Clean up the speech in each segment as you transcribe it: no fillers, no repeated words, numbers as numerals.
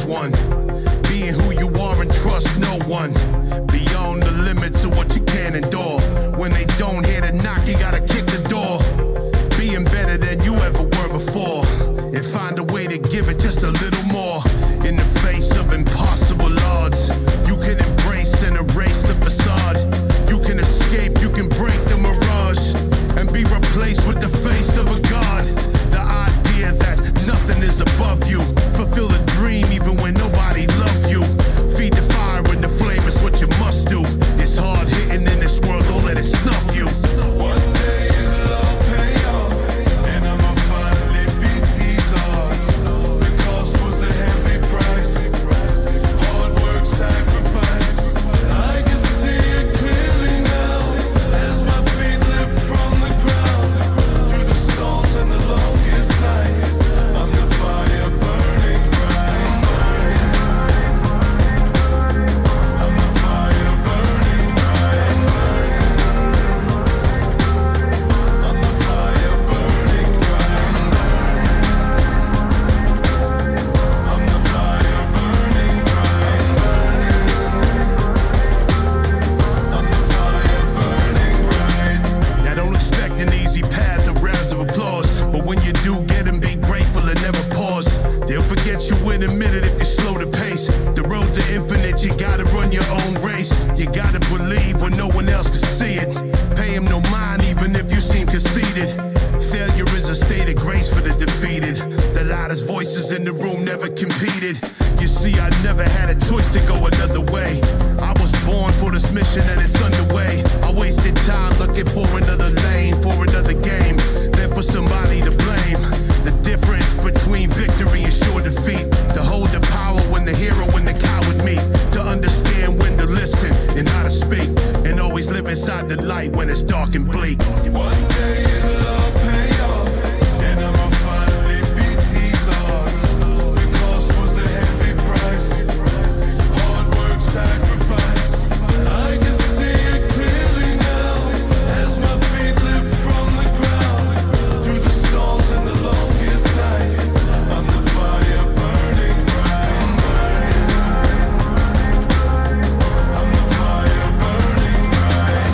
one. Being who you are and trust no one. Beyond the limits of what you can endure. When they don't hear the knock, you gotta kick the door. Being better than you ever were before. And find a way to give it just a little more. In the face of impossible odds, you can embrace and erase the facade. You can escape, you can break the mirage, and be replaced with the face of a god. The idea that nothing is above you. Fulfill a dream even when nobody loves you. Feed the fire and the flame is what you must do. It's hard hitting in this world, don't let it snuff you. One day it'll all pay off, and I'ma finally beat these odds. The cost was a heavy price, hard work, sacrifice. I can see it clearly now, as my feet lift from the ground. Through the storms and the longest night, I'm the fire burning bright. I'm the fire burning bright. I'm the fire burning bright. I'm the fire burning bright. I'm the fire burning bright. Now don't expect an easy path of rounds of applause, but when you do get them, be grateful and never pause. They'll forget you in a minute if you slow the pace. The roads are infinite, you gotta run your own race. You gotta believe when no one else can see it. Pay him no mind even if you seem conceited. Failure is a state of grace for the defeated. The loudest voices in the room never competed. You see, I never had a choice to go another way. I was born for this mission and it's underway. I wasted time looking for another lane, for another game, then for somebody to blame. The difference between victory and sure defeat. To hold the power when the hero and the coward meet. To understand when to listen and how to speak. And always live inside the light when it's dark and bleak. One day it'll all pay off, and I'ma finally beat these odds. The cost was a heavy price, hard work, sacrifice. I can see it clearly now, as my feet lift from the ground. Through the storms and the longest night, I'm the fire burning bright. I'm the fire burning bright.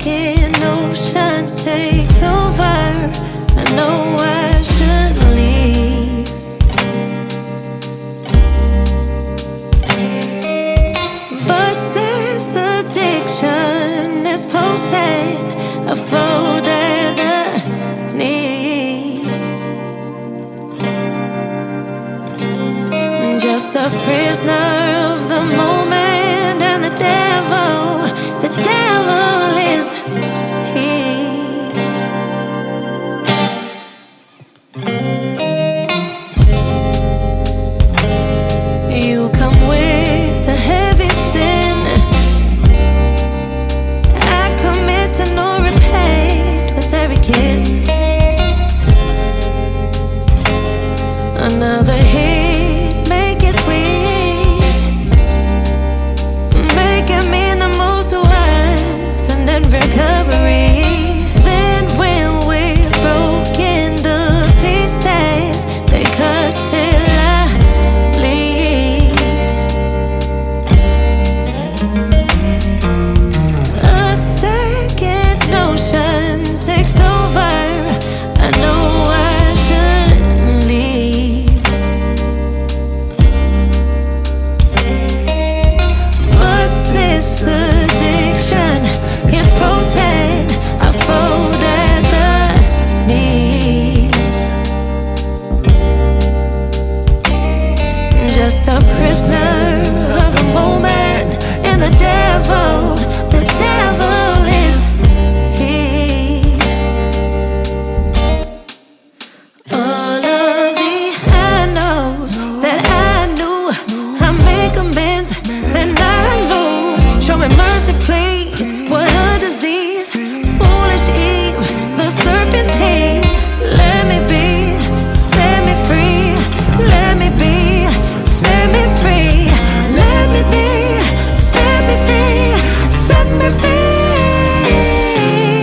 second notion takes over. I know I should leave, but this addiction is potent. I fold at the knees, just a prisoner of the moment, and the devil is you come with the heavy sin. I commit to no repaint with every kiss. Another hit, make it sweet, making me the most of us, and then recovery. Then when we're broken, the pieces they cut till I bleed. A second notion takes over. I know I shouldn't leave, but this addiction is potent. I fold at the knees, just a prisoner of a moment, and the devil is he. All of the I know that I knew, I make amends, then I lose. Show me mercy, please. What a disease, foolish Eve, the serpent's heat. Let me be, set me free. Let me be, set me free. Let me be, set me free. Set me free.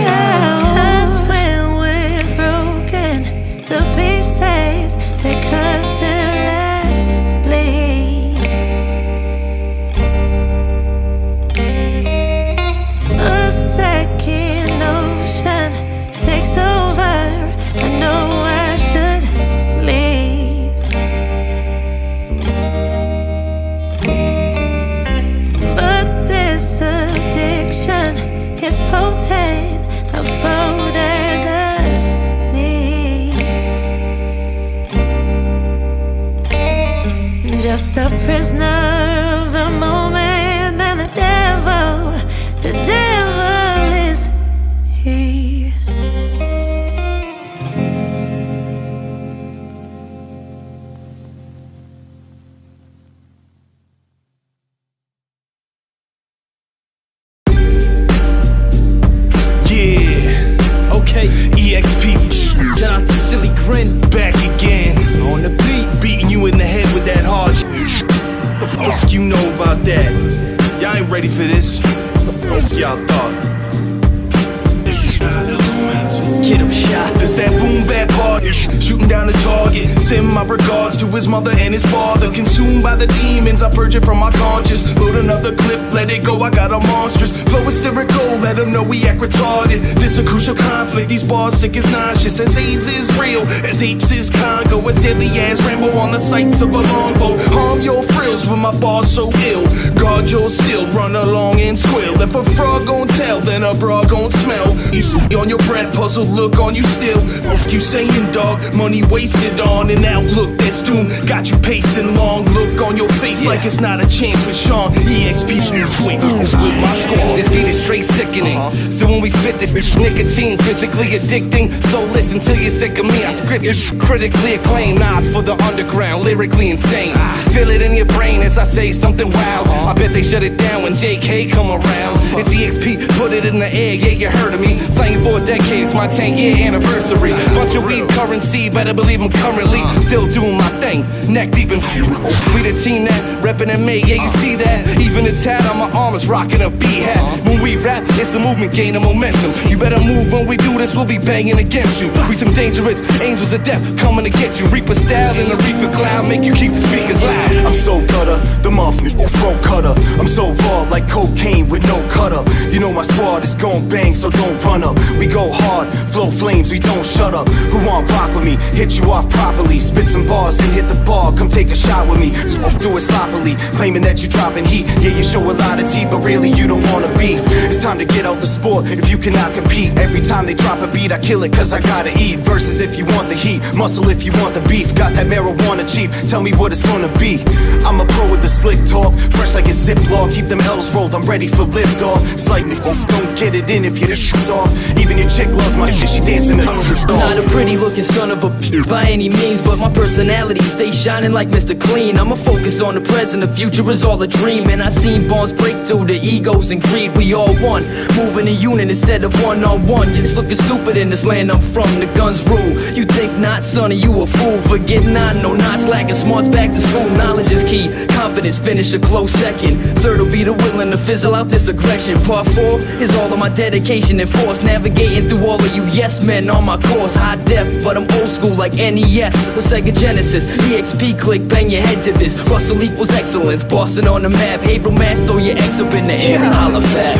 'Cause when we're broken, the pieces they cut till I bleed. A second notion takes over. I know I should leave, but this addiction is potent. I fold at the knees, just a prisoner of the moment, and the devil is he. Yeah, okay. EXP, shout out to Silly Grin, back again on the beat, beating you in the head with that hard shit. The fuck you know about that? Y'all ain't ready for this. The fuck y'all thought? Get him shot. This that boom bap hard shooting down the target. Send my regards to his mother and his father. Consumed by the demons, I purge it from my conscience. Load another clip, let it go, I got a monstrous flow hysterical, let him know we act retarded. This a crucial conflict, these bars sick as nauseous. As AIDS is real, as apes is Congo. As deadly as Rambo on the sights of a longbow. Harm your frills with my bars so ill. Guard your still, run along and squill. If a frog gon' tell, then a bra gon' smell. You see on your breath, puzzle look on you still. What you saying, dog? Money wasted on an outlook that's doomed. Got you pacing, long look on your face like it's not a chance with Sean. EXP swing with my score. This beat is straight sickening. So when we spit this nicotine, physically addicting. So listen till you're sick of me. I script critically acclaimed, nods for the underground, lyrically insane. Feel it in your brain as I say something wild. I bet they shut it down when JK come around. It's EXP, put it in the air, yeah, you heard of me. Slaying for a decade, it's my 10-year anniversary. Bunch of weed currency, better believe I'm currently still doing my thing. Neck deep in we the team that reppin' and made, yeah, you see that? Even the tat on my arm is rocking a B-hat. When we rap, it's a movement gaining momentum. You better move when we do this, we'll be banging against you. We some dangerous angels of death coming to get you. Reaper style in the reefer cloud, make you keep the speakers loud. I'm so gutter. The motherfucker's throat cutter. I'm so raw like cocaine with no cutter. You know my squad is gon' bang, so don't run up. We go hard, flow flames, we don't shut up. Who want rock with me? Hit you off properly. Spit some bars, then hit the bar. Come take a shot with me. Do it sloppily, claiming that you dropping heat. Yeah, you show a lot of teeth, but really you don't wanna beef. It's time to get out the sport if you cannot compete. Every time they drop a beat, I kill it cause I gotta eat. Versus if you want the heat, muscle if you want the beef. Got that marijuana cheap, tell me what it's gonna be. I'm a pro with the slick talk, fresh like a Ziploc. Keep them L's rolled, I'm ready for lift off. Slight me, don't get it in if you're soft. Even your chick loves my shit, she dancing in the Not a pretty looking son of a by any means, but my personality stays shining like Mr. Clean. I'ma focus on the present, the future is all a dream. And I seen bonds break through the egos and greed. We all one, moving in unit instead of one-on-one. You're just looking stupid in this land I'm from, the guns rule. You think not, sonny, you a fool. Forget not, no knots lacking, smarts back to school. Knowledge is key, confidence finish a close second. Third will be the willing to fizzle out this aggression. Part 4 is all of my dedication and force. Navigating through all of you yes men on my course. High def, but I'm old school like NES or Sega Genesis. EXP click, bang your head to this. Russell equals excellence, Boston on the map. Haverhill mass, throw your X up in the air and holla back.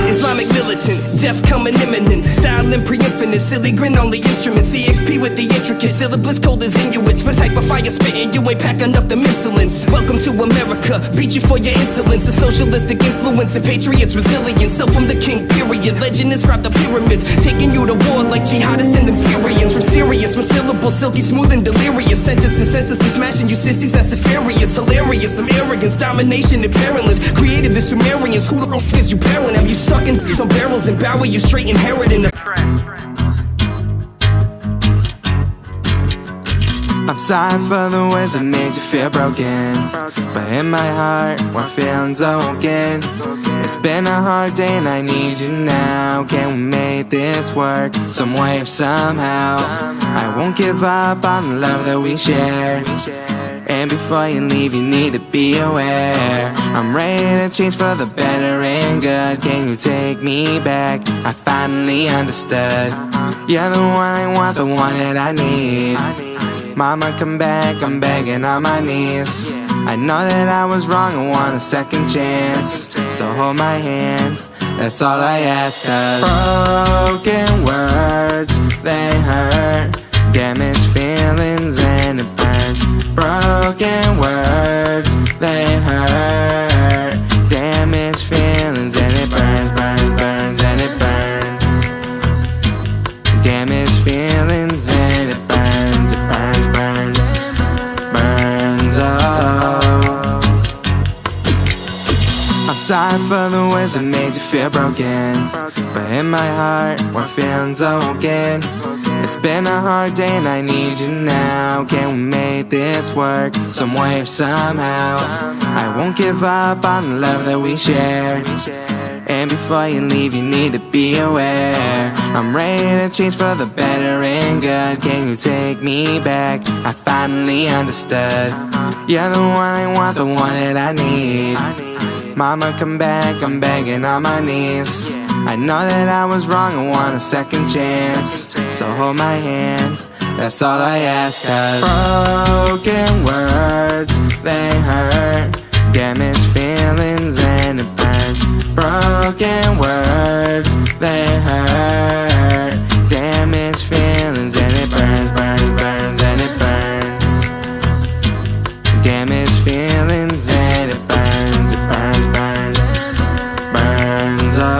Islamic militant, death coming imminent. Styling pre-infinite, silly grin on the instruments. EXP with the intricate syllabus, cold as Inuits. For type of fire spitting, you ain't pack enough them insolence. Welcome to America, beat you for your insolence. A socialistic influence and patriots resilience. So from the king period, legend inscribed the pyramids. Taking you to war like jihadists and them Syrians. From serious, my syllables silky smooth and delirious. Sentences smashing you sissies, that's nefarious. Hilarious, some arrogance, domination and perilous. Created the Sumerians, who the f*** is you barreling? Have you sucking some barrels and bow you straight inheriting the I'm sorry for the ways that made you feel broken, but in my heart, we're feeling broken. It's been a hard day and I need you now. Can we make this work, some way or somehow? I won't give up on the love that we share. And before you leave, you need to be aware. I'm ready to change for the better and good. Can you take me back? I finally understood. You're the one I want, the one that I need. Mama, come back, I'm begging on my knees. I know that I was wrong, I want a second chance. So hold my hand, that's all I ask. Cause broken words, they hurt. Damaged feelings and it burns. Broken words, they hurt. Damaged feelings and it burns, burns, burns, and it burns. Damaged feelings and it burns, it burns, burns, burns, oh. I'm sorry for the ways that made you feel broken, but in my heart, we're feeling broken. It's been a hard day and I need you now. Can we make this work, some way or somehow? I won't give up on the love that we share. And before you leave, you need to be aware. I'm ready to change for the better and good. Can you take me back? I finally understood. You're the one I want, the one that I need. Mama, come back, I'm begging on my knees. I know that I was wrong, I want a second chance. So hold my hand, that's all I ask. Cause broken words, they hurt. Damaged feelings and it burns. Broken words, they hurt. Damaged feelings and it burns, burns, burns, and it burns. Damaged feelings and it burns, it burns, burns, burns, oh.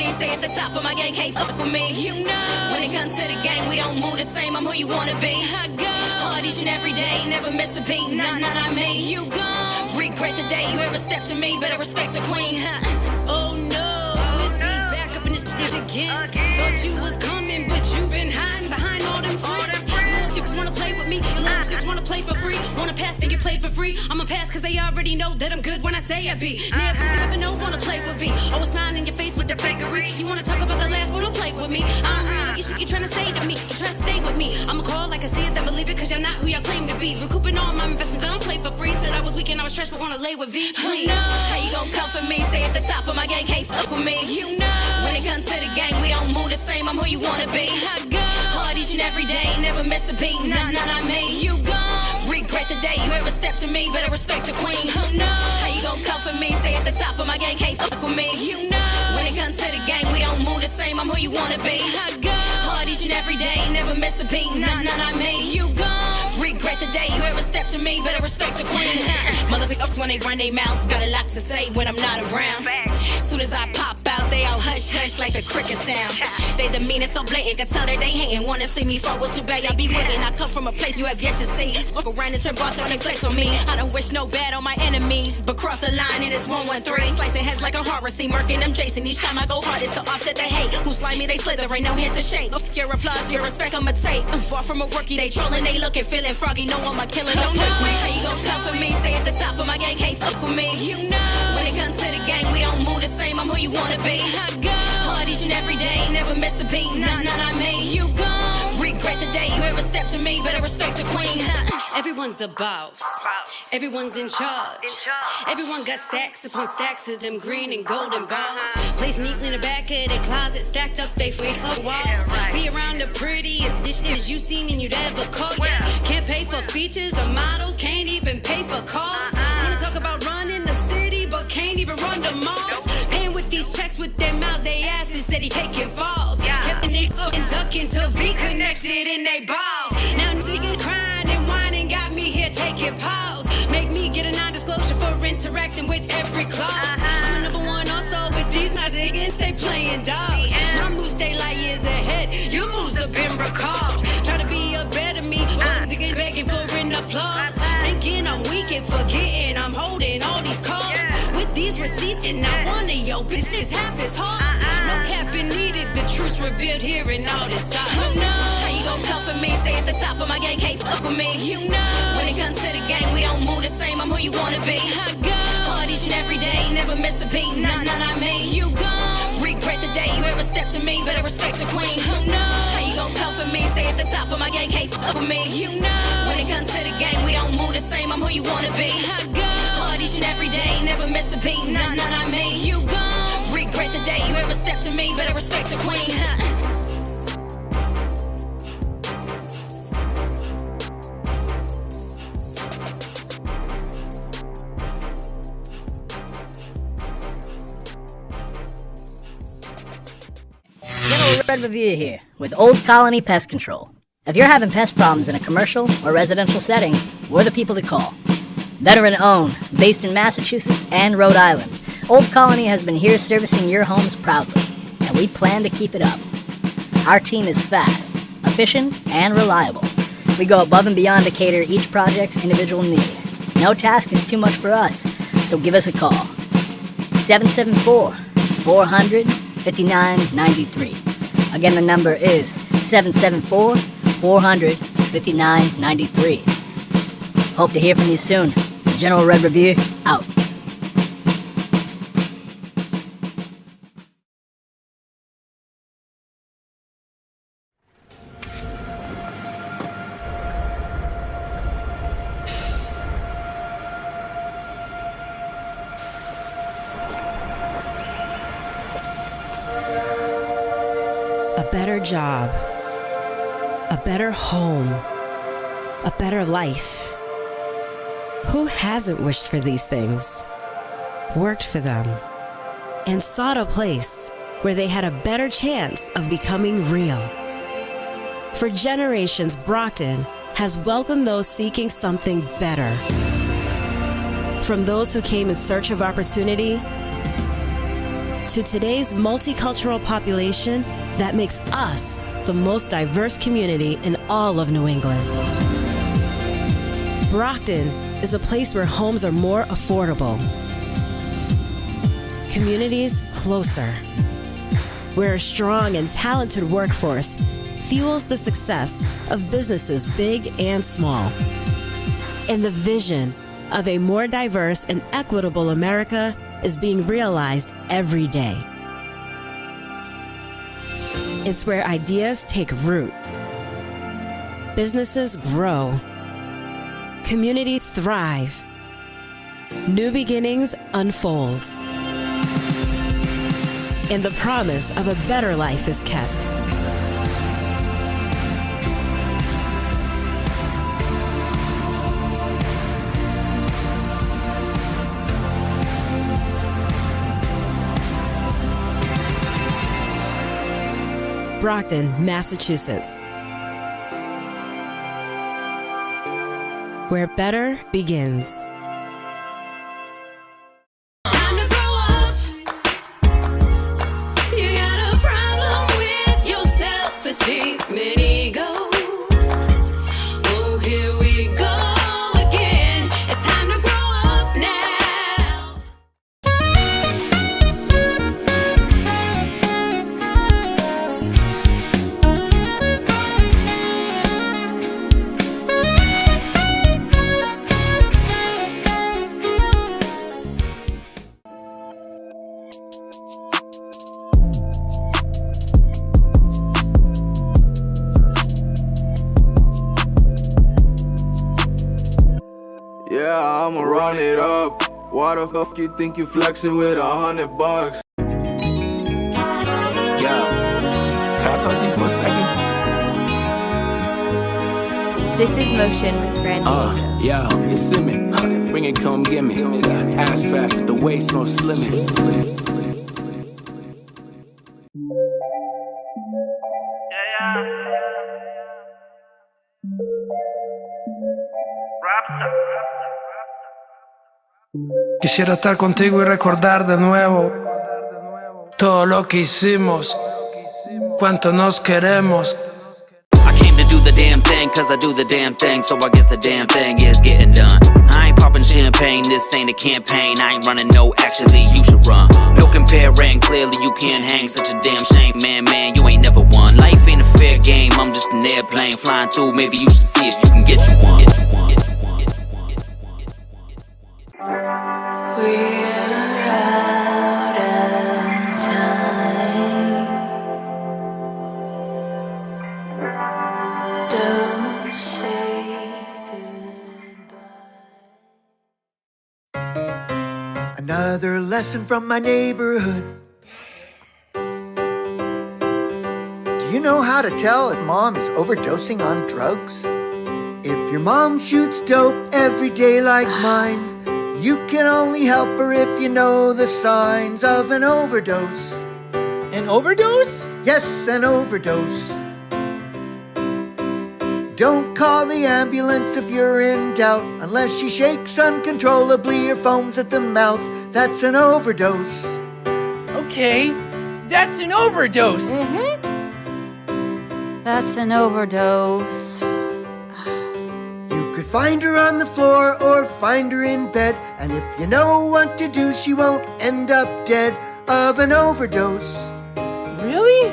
Stay at the top of my game, can't fuck with me. You know, when it comes to the game, we don't move the same. I'm who you wanna be. I go hard each and every day, never miss a beat. Nah, not me. You gon' regret the day you ever stepped to me. Better respect the queen. Huh? Oh no, it's me back up in this shit again. again. Thought you was coming, but you been hiding behind all them friends. You just wanna play with me, you little chicks wanna play for free. Wanna pass, then get played for free. I'ma pass cause they already know that I'm good when I say I be. Now, but you never know, wanna play with me. Oh, it's lying in your face with the fakery. You wanna talk about the last, but don't play with me. I don't really get shit you tryna say to me. You tryna stay with me. I'ma call like I see it, then believe it, cause you're not who y'all claim to be. Recouping all my investments, I don't play for free. Said I was weak and I was stressed, but wanna lay with V. Please. How you gon' come for me? Stay at the top of my gang, can't fuck with me. You know, when it comes to the gang, we don't move the same. I'm who you wanna be. I go hard each and every day, never miss a beat. Nah, I made you gone. Regret the day you ever stepped to me, better respect the queen. Who knows? How you gon' come for me? Stay at the top of my gang, can't fuck with me. You know, when it comes to the gang, we don't move the same. I'm who you wanna be. I go hard each and every day, never miss a beat. Nah, I made you gone. Regret the day you ever stepped to me, better respect the queen. Mothers take ups when they run their mouth, got a lot to say when I'm not around. Soon as I pop out, they all hush hush like the cricket sound. They demeanor so blatant, can tell that they hating. Wanna see me fall with too bad, I be waiting. I come from a place you have yet to see. Fuck around and turn boss on and flex on me. I don't wish no bad on my enemies, but cross the line and it's 113. Slicing heads like a horror scene, murking them Jason. Each time I go hard, it's to offset the hate. Who slimy, they slither, ain't no hands to shake. Your applause, your respect, I'ma take. I'm far from a rookie, they trolling, they looking, feeling froggy. No one, my killer, don't push me. How you gon' come for me? Stay at the top of my gang, can't fuck with me. You know, when it comes to the gang, we don't move the same. I'm who you wanna be. I go hard each and every day, never miss a beat. Nah, I made you gone. Regret the day you ever stepped to me, better respect the queen. Everyone's a boss. Everyone's in charge. Everyone got stacks upon stacks of them green and golden balls. Placed neatly in the back of their closet, stacked up they free up walls. Be around the prettiest bitches you seen and you'd ever call. Yeah, can't pay for features or models, can't even pay for cars. Wanna talk about running the city, but can't even run the malls. Paying with these checks with their mouths, they asses steady taking falls. Kept it up and ducking till V connected in they balls. Now niggas crying and whining, got me here taking pause. Make me get a non-disclosure for interacting with every clause. I'm number one also with these nice niggas, they playing dogs. My moves stay like years ahead, your moves have been recalled. Try to be a better me, I'm begging for an applause. Thinking I'm weak and forgetting I'm holding all these cards. With these receipts and not one of your bitches half as hard. No capping needed, the truth's revealed here in all this size. How you gon' come for me? Stay at the top of my gang, can't fuck with me. You know, when it comes to the gang, we don't move the same. I'm who you wanna be. I go hard each and every day, never miss a beat. Nah, I made you gone. Regret the day you ever stepped to me, better respect the queen. Who knows? How you gon' come for me? Stay at the top of my gang, can't fuck with me. You know, when it comes to the gang, we don't move the same. I'm who you wanna be. I go hard each and every day, never miss a beat. Nah, I made you gone. Regret the day you ever stepped to me, better respect the queen. Red Review here with Old Colony Pest Control. If you're having pest problems in a commercial or residential setting, we're the people to call. Veteran owned, based in Massachusetts and Rhode Island, Old Colony has been here servicing your homes proudly, and we plan to keep it up. Our team is fast, efficient, and reliable. We go above and beyond to cater each project's individual need. No task is too much for us, so give us a call. 774-400-5993. Again, the number is 774-400-5993. Hope to hear from you soon. General Red Review, out. A better job, a better home, a better life. Who hasn't wished for these things, worked for them, and sought a place where they had a better chance of becoming real? For generations, Brockton has welcomed those seeking something better. From those who came in search of opportunity to today's multicultural population that makes us the most diverse community in all of New England. Brockton is a place where homes are more affordable, communities closer, where a strong and talented workforce fuels the success of businesses big and small. And the vision of a more diverse and equitable America is being realized every day. It's where ideas take root, businesses grow, communities thrive, new beginnings unfold, and the promise of a better life is kept. Brockton, Massachusetts, where better begins. Time to grow up. You got a problem with your self-esteem and ego. Oh, here we go again. It's time to grow up now. Yeah, I'ma run it up. Why the fuck you think you flexing with $100? Yeah. Can I talk to you for a second? This is Motion with Randy. Yeah, you see me. Bring it, come get me. Ass fat, but the waist no slimming. Quisiera estar contigo y recordar de nuevo todo lo que hicimos, cuánto nos queremos. I came to do the damn thing, cause I do the damn thing, so I guess the damn thing is getting done. I ain't popping champagne, this ain't a campaign, I ain't running no, actually you should run. No comparing, clearly you can't hang, such a damn shame, man, you ain't never won. Life ain't a fair game, I'm just an airplane flying through, maybe you should see if you can get you one. We're out of time. Don't say goodbye. Another lesson from my neighborhood. Do you know how to tell if mom is overdosing on drugs? If your mom shoots dope every day like mine, you can only help her if you know the signs of an overdose. An overdose? Yes, an overdose. Don't call the ambulance if you're in doubt, unless she shakes uncontrollably or foams at the mouth. That's an overdose. Okay, that's an overdose. That's an overdose. You could find her on the floor or find her in bed, and if you know what to do, she won't end up dead of an overdose. Really?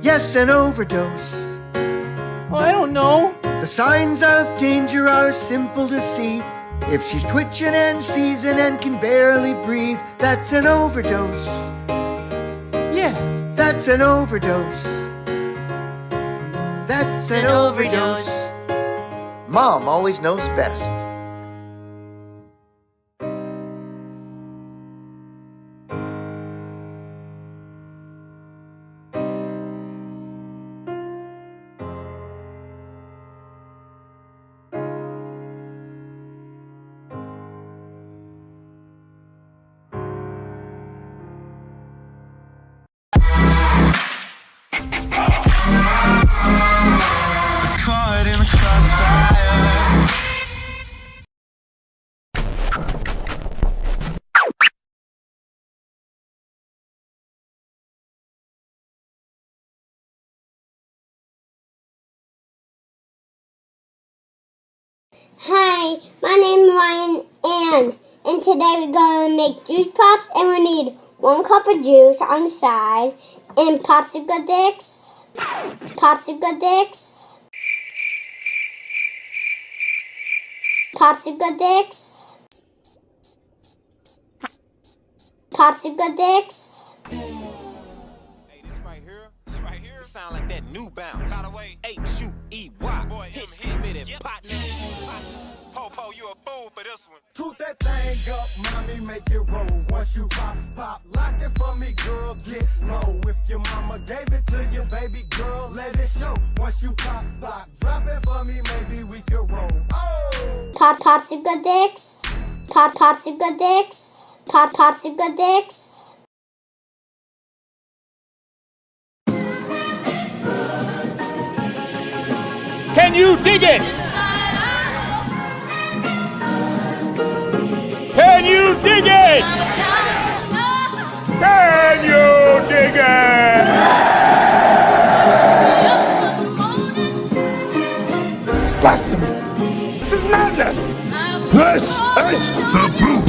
Yes, an overdose. Oh, I don't know. The signs of danger are simple to see. If she's twitching and seizing and can barely breathe, that's an overdose. Yeah. That's an overdose. That's an overdose. Mom always knows best. It's caught in the crossfire. Hi, my name is Ryan and today we're going to make juice pops, and we need 1 cup of juice on the side and popsicle dicks. Popsicle dicks. Popsicle dicks. Popsicle dicks. Sound like that new bounce. By the way, H-U-E-Y. Boy, hits committed partner. Po, you a fool for this one. Toot that thing up, mommy, make it roll. Once you pop, lock it for me, girl, get low. If your mama gave it to you, baby girl, let it show. Once you pop, drop it for me, maybe we can roll. Oh! Popsicle dicks. Popsicle dicks. Popsicle dicks. Can you dig it? Can you dig it? Can you dig it? This is blasphemy. This is madness. This is the proof.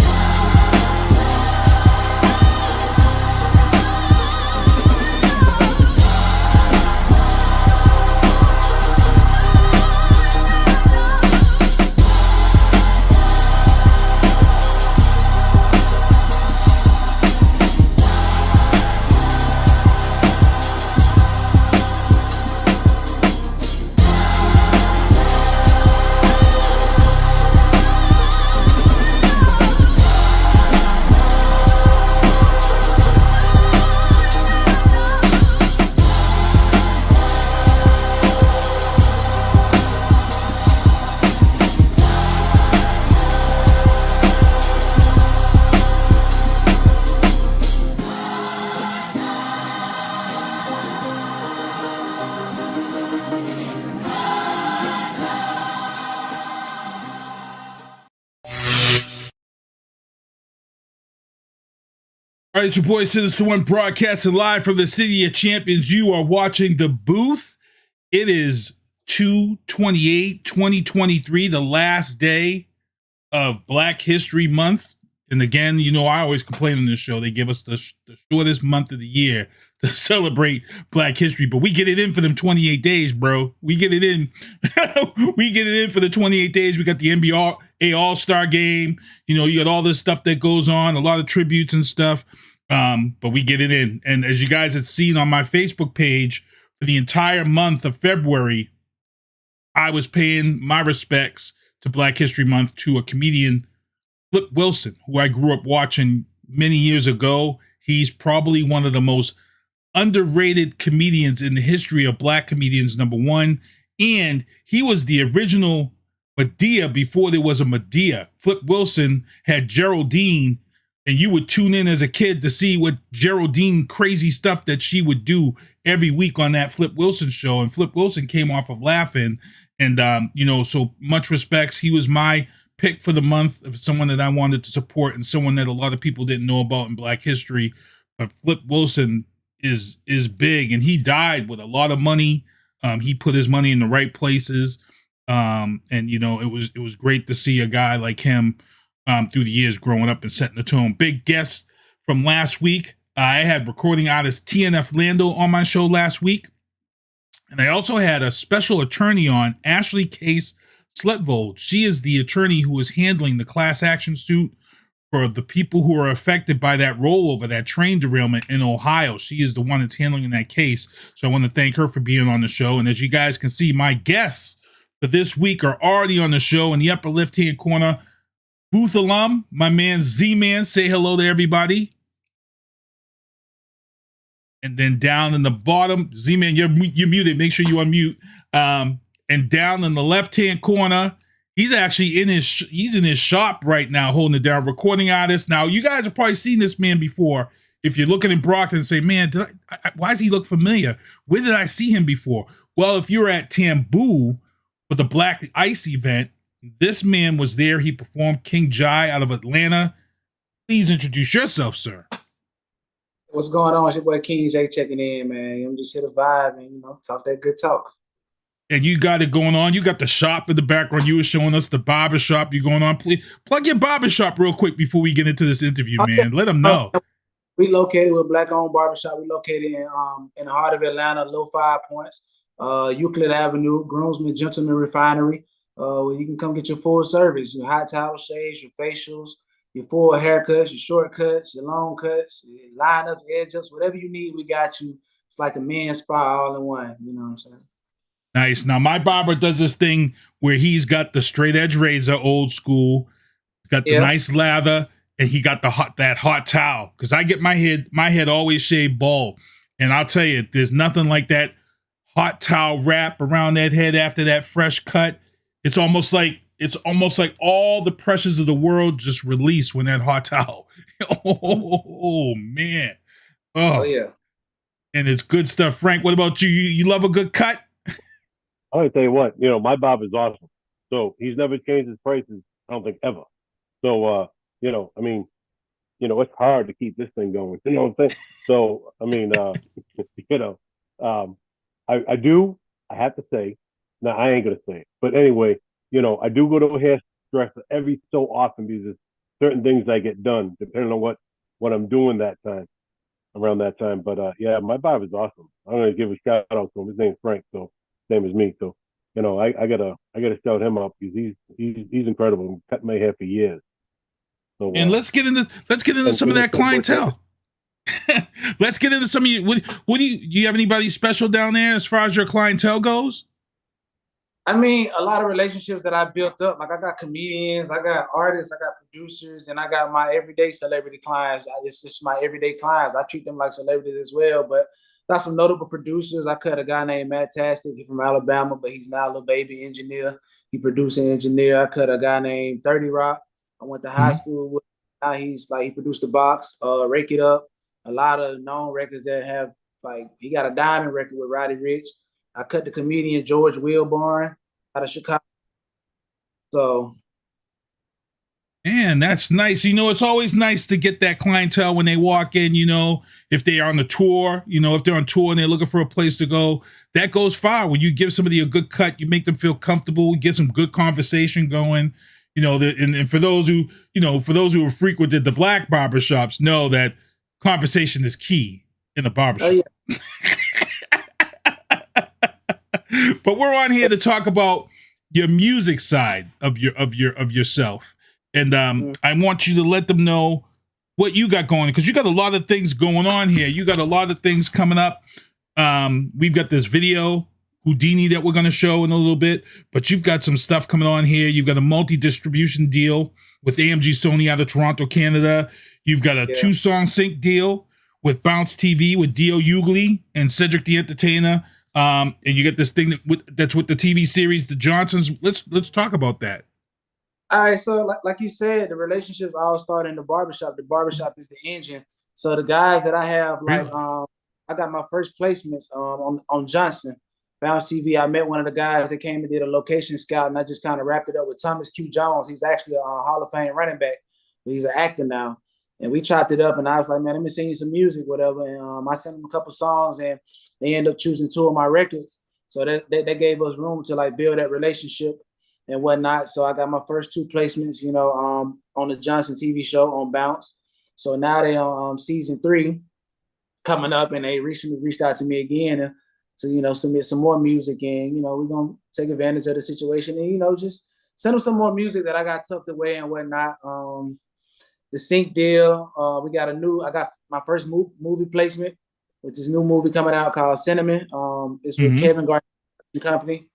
All right, it's your boy Sinister One broadcasting live from the City of Champions. You are watching The Booth. It is 2/28/2023, the last day of Black History Month. And again, you know, I always complain on this show. They give us the shortest month of the year to celebrate Black History, but we get it in for them 28 days, bro. We get it in. We get it in for the 28 days. We got the NBA All-Star game. You know, you got all this stuff that goes on, a lot of tributes and stuff. But we get it in. And as you guys had seen on my Facebook page, for the entire month of February, I was paying my respects to Black History Month to a comedian, Flip Wilson, who I grew up watching many years ago. He's probably one of the most underrated comedians in the history of Black comedians, number one. And he was the original Medea before there was a Medea. Flip Wilson had Geraldine, and you would tune in as a kid to see what Geraldine crazy stuff that she would do every week on that Flip Wilson show. And Flip Wilson came off of Laughing. And, you know, so much respects. He was my pick for the month of someone that I wanted to support and someone that a lot of people didn't know about in Black history. But Flip Wilson is big, and he died with a lot of money. He put his money in the right places. And, you know, it was great to see a guy like him through the years growing up and setting the tone. Big guest from last week. I had recording artist TNF Lando on my show last week. And I also had a special attorney on, Ashlie case Sletvold. She is the attorney who is handling the class action suit for the people who are affected by that rollover, that train derailment in Ohio. She is the one that's handling that case. So I want to thank her for being on the show. And as you guys can see, my guests for this week are already on the show. In the upper left-hand corner, Booth alum, my man Z-Man. Say hello to everybody. And then down in the bottom, Z-Man, you're muted. Make sure you unmute. And down in the left-hand corner, he's actually in his shop right now, holding it down, recording artist. Now, you guys have probably seen this man before. If you're looking in Brockton and say, man, why does he look familiar? Where did I see him before? Well, if you're at Tamboo for the Black Ice event, this man was there. He performed King Jai out of Atlanta. Please introduce yourself, sir. What's going on? It's your boy King J checking in, man. I'm just here to vibe and, you know, talk that good talk. And you got it going on. You got the shop in the background. You were showing us the barber shop. You going on? Please plug your barber shop real quick before we get into this interview, man. Let them know. We located with Black-owned barbershop. We located in the heart of Atlanta, low 5 points, Euclid Avenue, Groomsman Gentleman Refinery, where you can come get your full service, your hot towel shaves, your facials, your full haircuts, your short cuts, your long cuts, your line-ups, edge-ups, whatever you need, we got you. It's like a men's spa all in one. You know what I'm saying? Nice. Now my barber does this thing where he's got the straight edge razor, old school. He's got the nice lather, and he got that hot towel. Because I get my head always shaved bald, and I'll tell you, there's nothing like that hot towel wrap around that head after that fresh cut. It's almost like all the pressures of the world just release when that hot towel. Oh man. Oh yeah. And it's good stuff. Frank, what about you? You love a good cut? I'm gonna tell you what, my barber's awesome. So he's never changed his prices, I don't think ever. So it's hard to keep this thing going. You know what I'm saying? So I have to say, now I ain't gonna say it. But anyway, I do go to a hairdresser every so often because there's certain things I get done depending on what I'm doing around that time. But my barber's awesome. I'm gonna give a shout out to him. His name's Frank, so same as me. So I gotta shout him up because he's incredible. He cut my hair for years. So, and let's get into some of that clientele. Let's get into some of you. What do you have anybody special down there as far as your clientele goes? I mean, a lot of relationships that I built up. Like I got comedians, I got artists, I got producers, and I got my everyday celebrity clients. It's just my everyday clients. I treat them like celebrities as well. But got some notable producers. I cut a guy named Matt Tastic. He's from Alabama, but he's now a little baby engineer. He producing engineer. I cut a guy named 30 Rock. I went to high school with. Now he produced The Box, Rake It Up. A lot of known records that have he got a diamond record with Roddy Ricch. I cut the comedian George Wilborn out of Chicago. So, man, that's nice. It's always nice to get that clientele when they walk in, if they are on the tour, if they're on tour and they're looking for a place to go, that goes far. When you give somebody a good cut, you make them feel comfortable, get some good conversation going, and for those who have frequented the black barbershops know that conversation is key in the barbershop. Oh, yeah. But we're on here to talk about your music side of yourself, and I want you to let them know what you got going, because you got a lot of things going on here. You got a lot of things coming up. We've got this video Houdini that we're going to show in a little bit, but you've got some stuff coming on here. You've got a multi-distribution deal with AMG Sony out of Toronto, Canada. You've got a 2-song sync deal with Bounce TV with Dio Ugly and Cedric the Entertainer. And you get this thing that's with the TV series, The Johnsons. Let's talk about that. All right, so like you said, the relationships all start in the barbershop. The barbershop is the engine. So the guys that I have, I got my first placements on Johnson, Bounce TV. I met one of the guys that came and did a location scout, and I just kind of wrapped it up with Thomas Q. Jones. He's actually a Hall of Fame running back, but he's an actor now. And we chopped it up, and I was like, man, let me sing you some music, whatever. And I sent them a couple songs, and they ended up choosing 2 of my records. So that gave us room to build that relationship and whatnot. So I got my first 2 placements, on the Johnson TV show on Bounce. So now they on season 3 coming up, and they recently reached out to me again to submit some more music, and we're gonna take advantage of the situation and just send them some more music that I got tucked away and whatnot. The sync deal, I got my first movie placement with this new movie coming out called Cinnamon. It's with Kevin Garnett Company.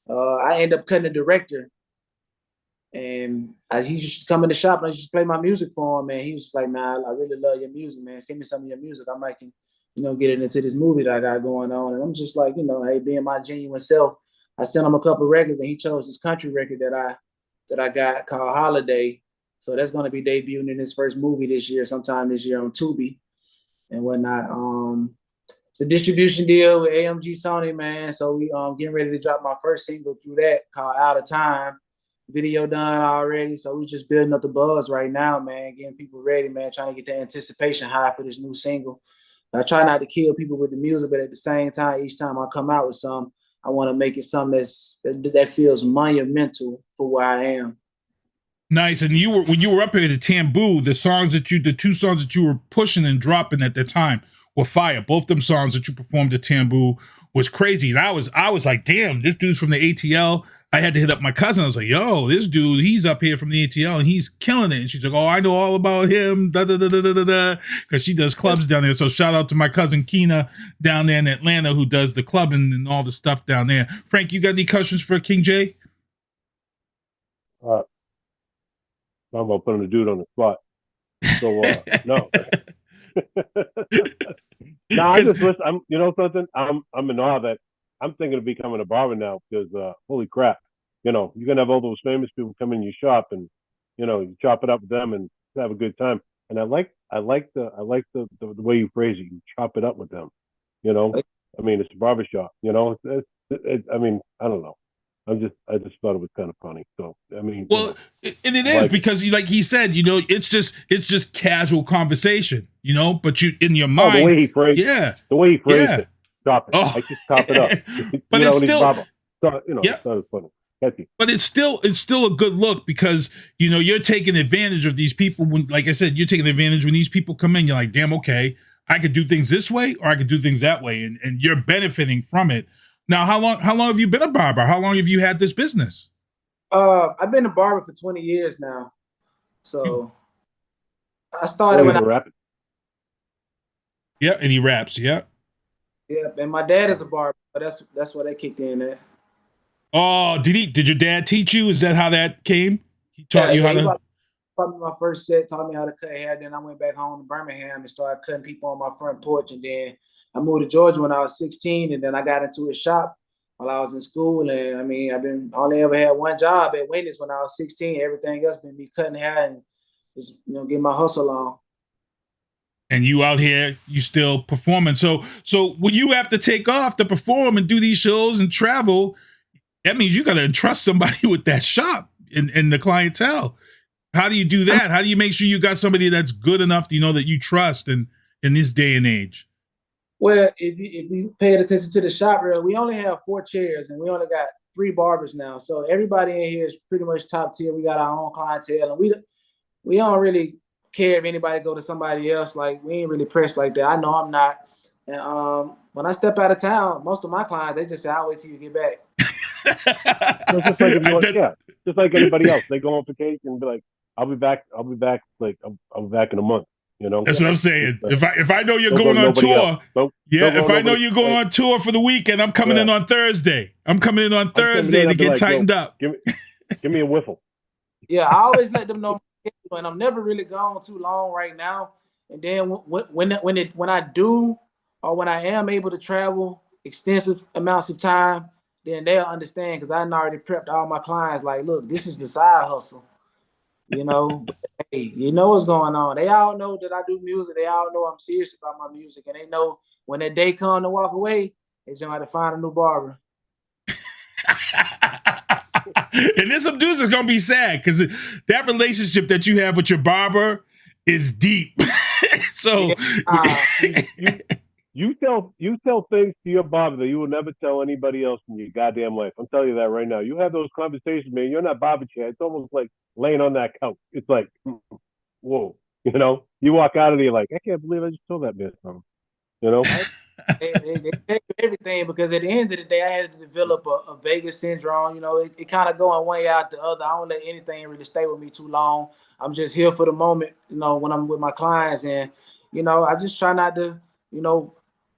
I end up cutting the director, and he just come in the shop and I just play my music for him, and he was just like, "Man, I really love your music, man. Send me some of your music. I might can, get it into this movie that I got going on." And I'm just like, hey, being my genuine self, I sent him a couple records, and he chose this country record that I got called Holiday. So that's going to be debuting in his first movie sometime this year on Tubi and whatnot. The distribution deal with AMG Sony, man. So we getting ready to drop my first single through that called Out of Time. Video done already. So we just building up the buzz right now, man. Getting people ready, man. Trying to get the anticipation high for this new single. I try not to kill people with the music, but at the same time, each time I come out with something, I want to make it something that feels monumental for where I am. Nice. And when you were up here at the Tamboo, the two songs that you were pushing and dropping at the time were fire. Both them songs that you performed at Tamboo was crazy. And I was like, damn, this dude's from the ATL. I had to hit up my cousin. I was like, yo, this dude, he's up here from the ATL and he's killing it. And she's like, oh, I know all about him. Because she does clubs down there. So shout out to my cousin Keena down there in Atlanta who does the clubbing and all the stuff down there. Frank, you got any questions for King J? I'm gonna put the dude on the spot. So no. No, I just listen. You know something? I'm in awe that I'm thinking of becoming a barber now because holy crap, you know, you're gonna have all those famous people come in your shop and you know you chop it up with them and have a good time. And I like the way you phrase it. You chop it up with them. You know, I mean, it's a barbershop. You know, I mean, I don't know. I just thought it was kind of funny. So I mean, well, and it is because like he said, you know, it's just casual conversation, you know. But you in your mind, the way he phrased, the way he phrased it, stop it. I just top it up. But it's still, so, you know, it's not as funny. But it's still a good look because you know you're taking advantage of these people. When, like I said, you're taking advantage when these people come in. You're like, damn, okay, I could do things this way or I could do things that way, and you're benefiting from it. Now, how long have you been a barber? How long have you had this business? I've been a barber for 20 years now. So I started when I rapping. Yeah, and he raps, yeah. Yeah, and my dad is a barber, but that's where they kicked in at. Oh, did your dad teach you? Is that how that came? He taught you how to taught me my first set, taught me how to cut hair. Then I went back home to Birmingham and started cutting people on my front porch, and then I moved to Georgia when I was 16, and then I got into a shop while I was in school. And I mean, I only ever had one job at Wendy's when I was 16. Everything else been me cutting hair and just getting my hustle on. And you out here, you still performing. So when you have to take off to perform and do these shows and travel, that means you got to entrust somebody with that shop and the clientele. How do you do that? How do you make sure you got somebody that's good enough, that you trust in this day and age? Well, if you paid attention to the shop, we only have 4 chairs and we only got 3 barbers now. So everybody in here is pretty much top tier. We got our own clientele, and we don't really care if anybody go to somebody else. Like, we ain't really pressed like that. I know I'm not. And when I step out of town, most of my clients, they just say, "I'll wait till you get back." Just like anybody else. They go on vacation and be like, I'll be back. Like I'll be back in a month. That's what I'm saying. If I know you're going on tour, if I know you're going on tour for the weekend, I'm coming in on Thursday. I'm coming in on Thursday to get tightened up. Give me a whiffle. Yeah, I always let them know, and I'm never really gone too long right now. And then when I do, or when I am able to travel extensive amounts of time, then they'll understand, because I already prepped all my clients. Like, look, this is the side hustle. Hey, you know what's going on. They all know that I do music. They all know I'm serious about my music, and they know when that day comes to walk away, they're gonna have to find a new barber. And there's some dudes that's gonna be sad because that relationship that you have with your barber is deep. So you tell things to your barber that you will never tell anybody else in your goddamn life. I'm telling you that right now. You have those conversations, man. You're in that barber chair. It's almost like laying on that couch. It's like, whoa, you walk out of there like, I can't believe I just told that man something. They take everything, because at the end of the day, I had to develop a Vegas syndrome. It kind of going one year out the other. I don't let anything really stay with me too long. I'm just here for the moment, when I'm with my clients, and I just try not to,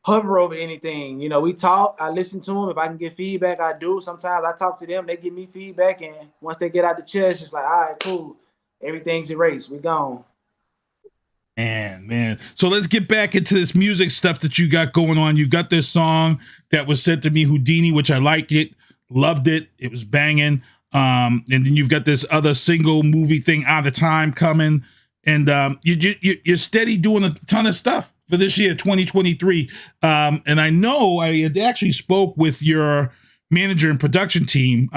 hover over anything. We talk, I listen to them. If I can get feedback, I do. Sometimes I talk to them, they give me feedback, and once they get out the chair, it's just like, all right, cool. Everything's erased. We gone. Man. So let's get back into this music stuff that you got going on. You got this song that was sent to me, Houdini, which I liked it, loved it. It was banging. And then you've got this other single movie thing, Out of Time, coming. And you're steady doing a ton of stuff for this year, 2023. And I know I had actually spoke with your manager and production team,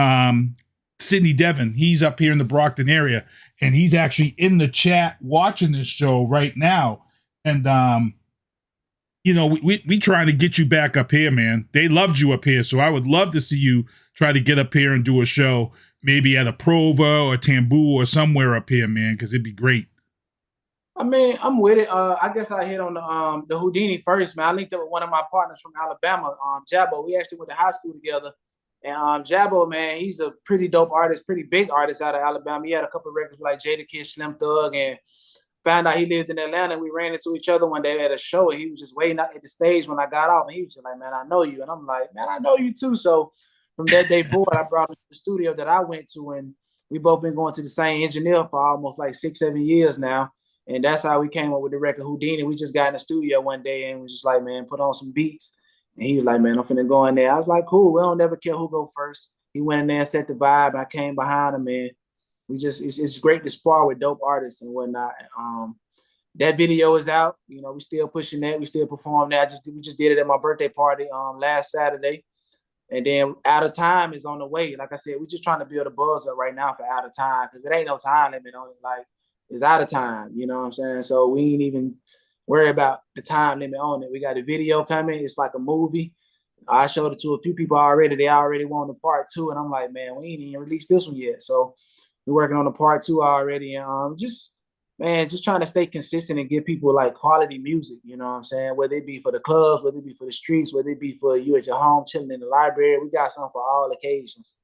Sidney Devon. He's up here in the Brockton area, and he's actually in the chat watching this show right now. And, we trying to get you back up here, man. They loved you up here. So I would love to see you try to get up here and do a show. maybe at a Prova or Tamboo or somewhere up here, man, because it'd be great. I mean, I'm with it. I guess I hit on the Houdini first, man. I linked up with one of my partners from Alabama, Jabbo. We actually went to high school together. And Jabbo, man, he's a pretty dope artist, pretty big artist out of Alabama. He had a couple of records like Jada Kid, Slim Thug, and found out he lived in Atlanta. We ran into each other one day at a show, and he was just waiting out at the stage when I got off. And he was just like, man, I know you. And I'm like, man, I know you too. So from that day forward, I brought him to the studio that I went to, and we both been going to the same engineer for almost like 6-7 years now. And that's how we came up with the record Houdini. We just got in the studio one day and was just like, man, put on some beats. And he was like, man, I'm finna go in there. I was like, cool. We don't never care who go first. He went in there and set the vibe. I came behind him, and we just, it's great to spar with dope artists and whatnot. That video is out. You know, we still pushing that. We still perform that. We just did it at my birthday party last Saturday. And then Out of Time is on the way. Like I said, we're just trying to build a buzz up right now for Out of Time, because it ain't no time limit on it. Like, it's out of time, you know what I'm saying? So we ain't even worry about the time limit on it. We got a video coming. It's like a movie. I showed it to a few people already. They already want the part 2. And I'm like, man, we ain't even released this one yet. So we're working on the part 2 already. And just trying to stay consistent and give people like quality music, you know what I'm saying? Whether it be for the clubs, whether it be for the streets, whether it be for you at your home, chilling in the library. We got something for all occasions.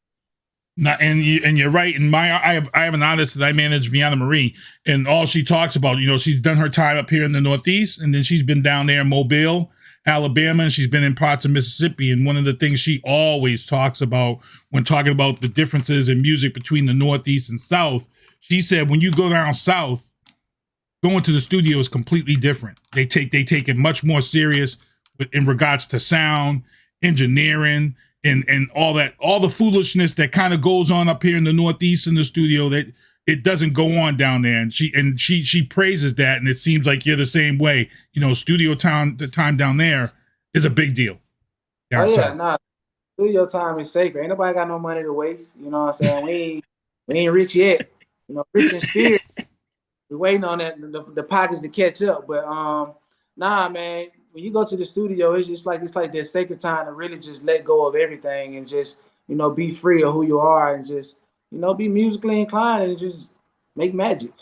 No, and you're right. And I have an artist that I manage, Vienna Marie, and all she talks about, you know, she's done her time up here in the Northeast, and then she's been down there in Mobile, Alabama, and she's been in parts of Mississippi. And one of the things she always talks about when talking about the differences in music between the Northeast and South, she said when you go down South, going to the studio is completely different. They take it much more serious in regards to sound, engineering, and all that, all the foolishness that kind of goes on up here in the Northeast in the studio, that it doesn't go on down there. And she praises that, and it seems like you're the same way. You know, studio time, the time down there is a big deal. Studio time is sacred. Ain't nobody got no money to waste. You know what I'm saying? We ain't rich yet. You know, rich in spirit. We're waiting on that the pockets to catch up. But nah, man. When you go to the studio, it's like that sacred time to really just let go of everything and just, you know, be free of who you are and just, you know, be musically inclined and just make magic.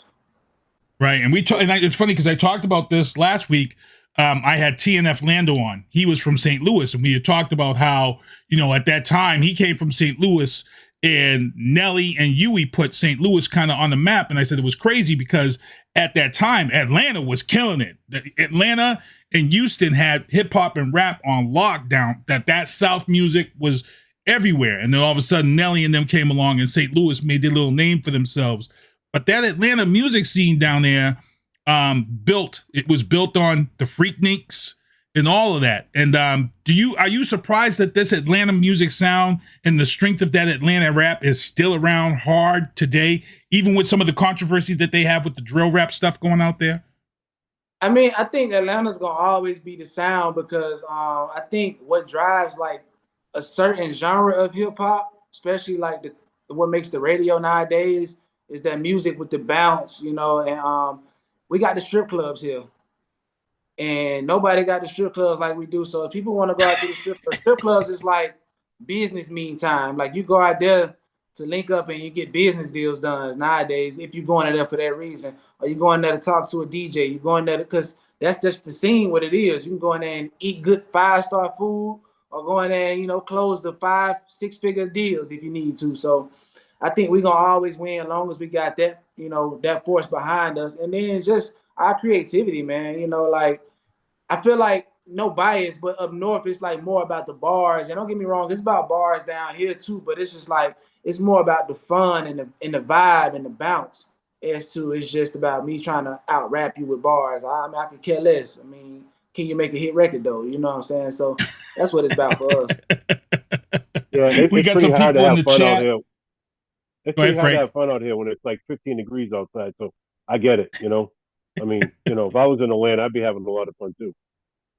Right. And it's funny because I talked about this last week. I had TNF Lando on. He was from St. Louis, and we had talked about how, you know, at that time he came from St. Louis, and Nelly and Huey put St. Louis kind of on the map. And I said it was crazy because at that time, Atlanta was killing it. Atlanta and Houston had hip hop and rap on lockdown, that South music was everywhere. And then all of a sudden Nelly and them came along, and St. Louis made their little name for themselves. But that Atlanta music scene down there it was built on the Freakniks and all of that. And are you surprised that this Atlanta music sound and the strength of that Atlanta rap is still around hard today, even with some of the controversy that they have with the drill rap stuff going out there? I mean, I think Atlanta's gonna always be the sound because I think what drives like a certain genre of hip hop, especially like what makes the radio nowadays, is that music with the bounce, you know. And we got the strip clubs here, and nobody got the strip clubs like we do. So if people want to go out to the strip clubs is like business meantime. Like you go out there to link up and you get business deals done nowadays if you're going there for that reason. Or you're going there to talk to a DJ. You're going there because that's just the scene, what it is. You can go in there and eat good 5-star food, or go in there and, you know, close the 5-6-figure deals if you need to. So I think we're going to always win as long as we got that, you know, that force behind us. And then just our creativity, man. You know, like, I feel like no bias, but up north, it's like more about the bars. And don't get me wrong, it's about bars down here too, but it's just like, it's more about the fun and the vibe and the bounce. As to it's just about me trying to out rap you with bars. I mean, I could care less. I mean, can you make a hit record though? You know what I'm saying? So that's what it's about for us. Yeah, we got some people in the chat. It's pretty hard to have fun out here when it's like 15 degrees outside. So I get it, you know. I mean, you know, if I was in Atlanta, I'd be having a lot of fun too.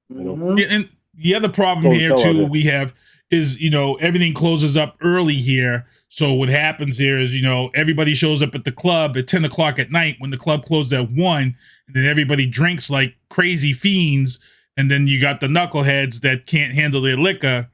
You know? Yeah, and the other problem here too we have is, you know, everything closes up early here. So what happens here is, you know, everybody shows up at the club at 10 o'clock at night when the club closes at 1, and then everybody drinks like crazy fiends. And then you got the knuckleheads that can't handle their liquor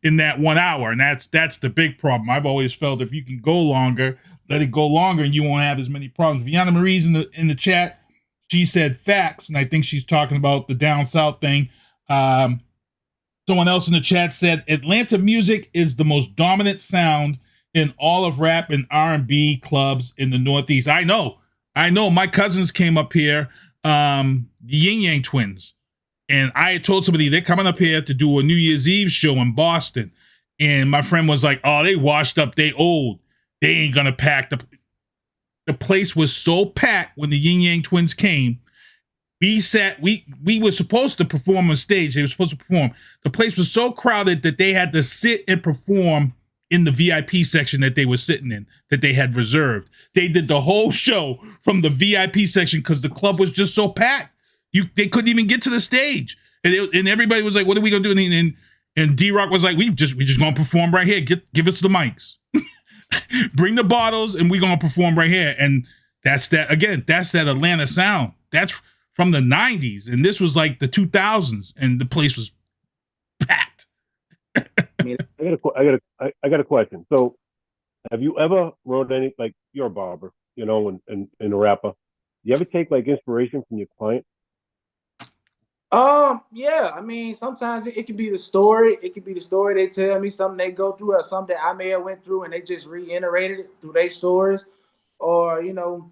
in that 1 hour, and that's the big problem. I've always felt if you can go longer, let it go longer, and you won't have as many problems. Vianna Marie's in the chat. She said facts, and I think she's talking about the down south thing. Someone else in the chat said Atlanta music is the most dominant sound in all of rap and R&B clubs in the Northeast. I know. My cousins came up here, the Yin Yang Twins, and I had told somebody they're coming up here to do a New Year's Eve show in Boston, and my friend was like, "Oh, they washed up, they old, they ain't gonna pack the place was so packed when the Yin Yang Twins came. We were supposed to perform on stage. They were supposed to perform. The place was so crowded that they had to sit and perform in the VIP section that they were sitting in, that they had reserved. They did the whole show from the VIP section because the club was just so packed. They couldn't even get to the stage. And everybody was like, what are we gonna do? And D-Rock was like, we just gonna perform right here. Give us the mics. Bring the bottles and we're gonna perform right here. And that's that Atlanta sound. That's from the 90s, and this was like the 2000s, and the place was packed. I got a question. So, have you ever wrote any, like, you're a barber, you know, and a rapper? You ever take like inspiration from your client? Yeah. I mean, sometimes it could be the story. It could be the story they tell me, something they go through, or something that I may have went through, and they just reiterated it through their stories, or you know.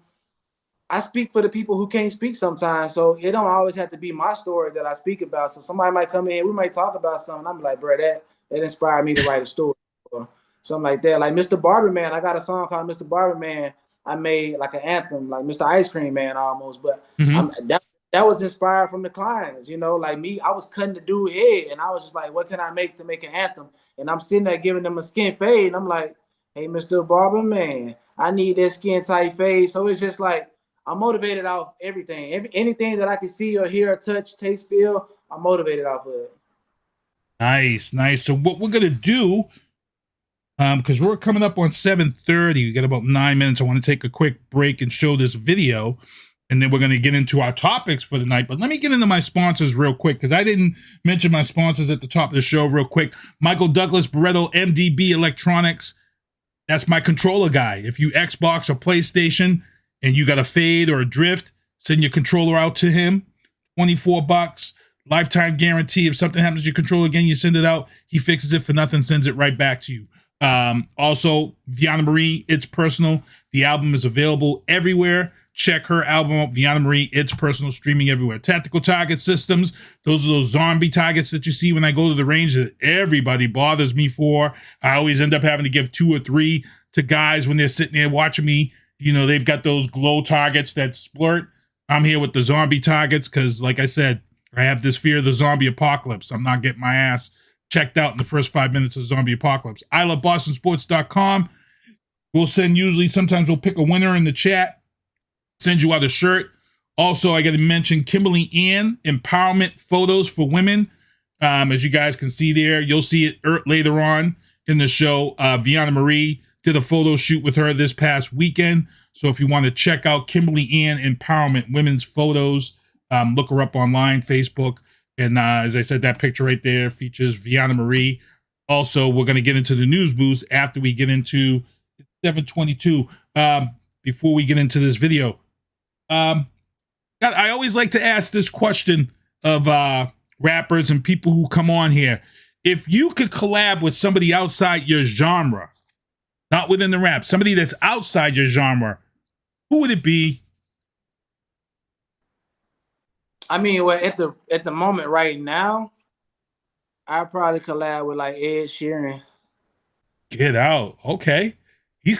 I speak for the people who can't speak sometimes, so it don't always have to be my story that I speak about. So somebody might come in, we might talk about something. I'm like, bro, that inspired me to write a story or something like that. Like Mr. Barberman, I got a song called Mr. Barberman. I made like an anthem, like Mr. Ice Cream Man almost, but that was inspired from the clients. You know, like me, I was cutting the dude head, and I was just like, what can I make to make an anthem? And I'm sitting there giving them a skin fade, and I'm like, hey, Mr. Barberman, I need that skin tight fade. So it's just like, I'm motivated off everything. Anything that I can see or hear or touch, taste, feel, I'm motivated off of it. Nice. So what we're gonna do, because we're coming up on 7:30, we got about 9 minutes. I want to take a quick break and show this video, and then we're gonna get into our topics for the night. But let me get into my sponsors real quick, because I didn't mention my sponsors at the top of the show real quick. Michael Douglas Barreto, MDB Electronics. That's my controller guy. If you Xbox or PlayStation and you got a fade or a drift, send your controller out to him. $24, lifetime guarantee. If something happens to your controller again, you send it out. He fixes it for nothing, sends it right back to you. Also, Vianna Marie, It's Personal. The album is available everywhere. Check her album out, Vianna Marie, It's Personal, streaming everywhere. Tactical Target Systems. Those are those zombie targets that you see when I go to the range that everybody bothers me for. I always end up having to give 2 or 3 to guys when they're sitting there watching me. You know, they've got those glow targets that splurt. I'm here with the zombie targets because, like I said, I have this fear of the zombie apocalypse. I'm not getting my ass checked out in the first 5 minutes of zombie apocalypse. I love BostonSports.com. Sometimes we'll pick a winner in the chat, send you out a shirt. Also, I got to mention Kimberly Ann, Empowerment Photos for Women. As you guys can see there, you'll see it later on in the show. Vianna Marie did a photo shoot with her this past weekend. So if you want to check out Kimberly Ann Empowerment Women's Photos, look her up online, Facebook. And as I said, that picture right there features Vianna Marie. Also, we're going to get into the news boost after we get into 722. Before we get into this video, I always like to ask this question of rappers and people who come on here. If you could collab with somebody outside your genre, not within the rap, somebody that's outside your genre, who would it be? I mean, well, at the moment right now, I'd probably collab with like Ed Sheeran. Get out. Okay. He's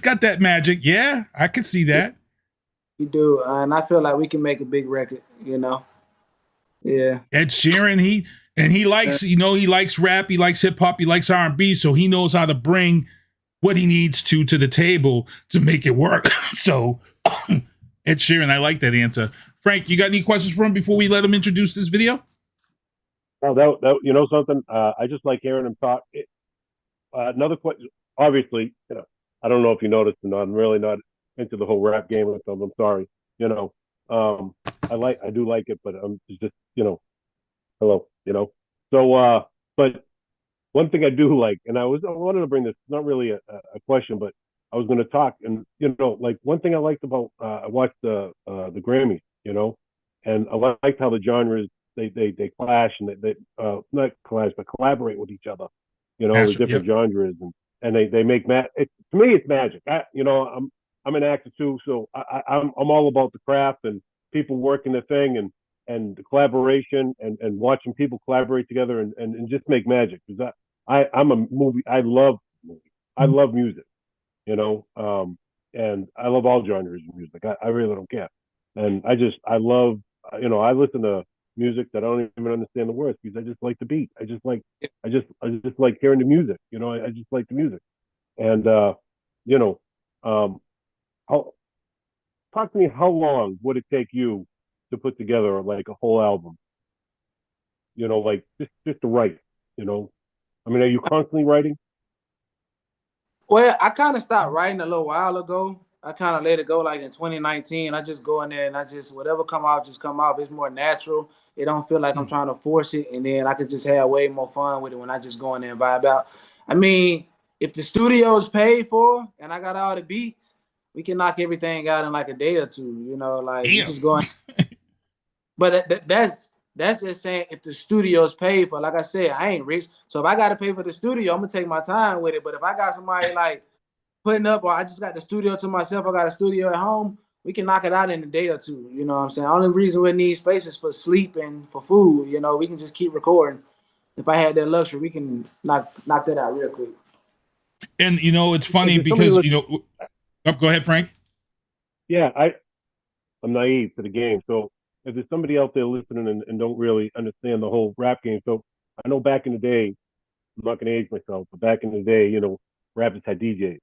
got that magic. Yeah, I could see that. You do, and I feel like we can make a big record, you know. Yeah. Ed Sheeran, he likes, you know, he likes rap, he likes hip hop, he likes R&B, so he knows how to bring what he needs to the table to make it work. So, Ed Sheeran, I like that answer. Frank, you got any questions for him before we let him introduce this video? Oh, that you know something? I just like hearing him talk. Another question. Obviously, you know, I don't know if you noticed or not. I'm really not into the whole rap game with them. I'm sorry. You know, I do like it, but I'm just, you know, hello, you know. So, but one thing I do like, and I wanted to bring this, not really a question, but I was going to talk, and like one thing I liked about I watched the Grammys, and I liked how the genres they clash and they not clash but collaborate with each other, the different genres, and they make to me it's magic. I'm an actor too, so I'm all about the craft and people working the thing and the collaboration and watching people collaborate together and just make magic. Because I'm a movie. I love movies. I love music, and I love all genres of music. I really don't care. And I love, I listen to music that I don't even understand the words because I just like the beat. I just like hearing the music. I just like the music. And talk to me. How long would it take you to put together like a whole album? Like just to write. I mean, are you constantly writing? Well, I kind of stopped writing a little while ago. I kind of let it go like in 2019. I just go in there and I just, whatever come out, just come out. It's more natural. It don't feel like I'm trying to force it. And then I could just have way more fun with it when I just go in there and vibe out. I mean, if the studio is paid for and I got all the beats, we can knock everything out in like a day or two, like just going. But that's just saying if the studio's paid for. Like I said, I ain't rich. So if I got to pay for the studio, I'm going to take my time with it. But if I got somebody like putting up, or I just got the studio to myself, I got a studio at home, we can knock it out in a day or two. You know what I'm saying? The only reason we need space is for sleep and for food. We can just keep recording. If I had that luxury, we can knock that out real quick. And, it's funny because, go ahead, Frank. Yeah, I'm naive to the game. So if there's somebody out there listening and don't really understand the whole rap game. So I know back in the day, I'm not going to age myself, but back in the day, rappers had DJs,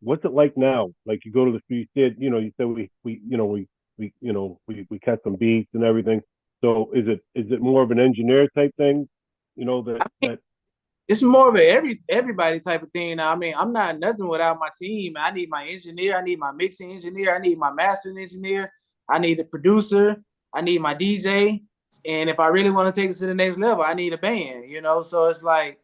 what's it like now? Like you go to the street, you said we cut some beats and everything. So is it more of an engineer type thing? It's more of a everybody type of thing. Now, I mean, I'm not nothing without my team. I need my engineer. I need my mixing engineer. I need my mastering engineer. I need a producer. I need my DJ. And if I really want to take it to the next level, I need a band, So it's like,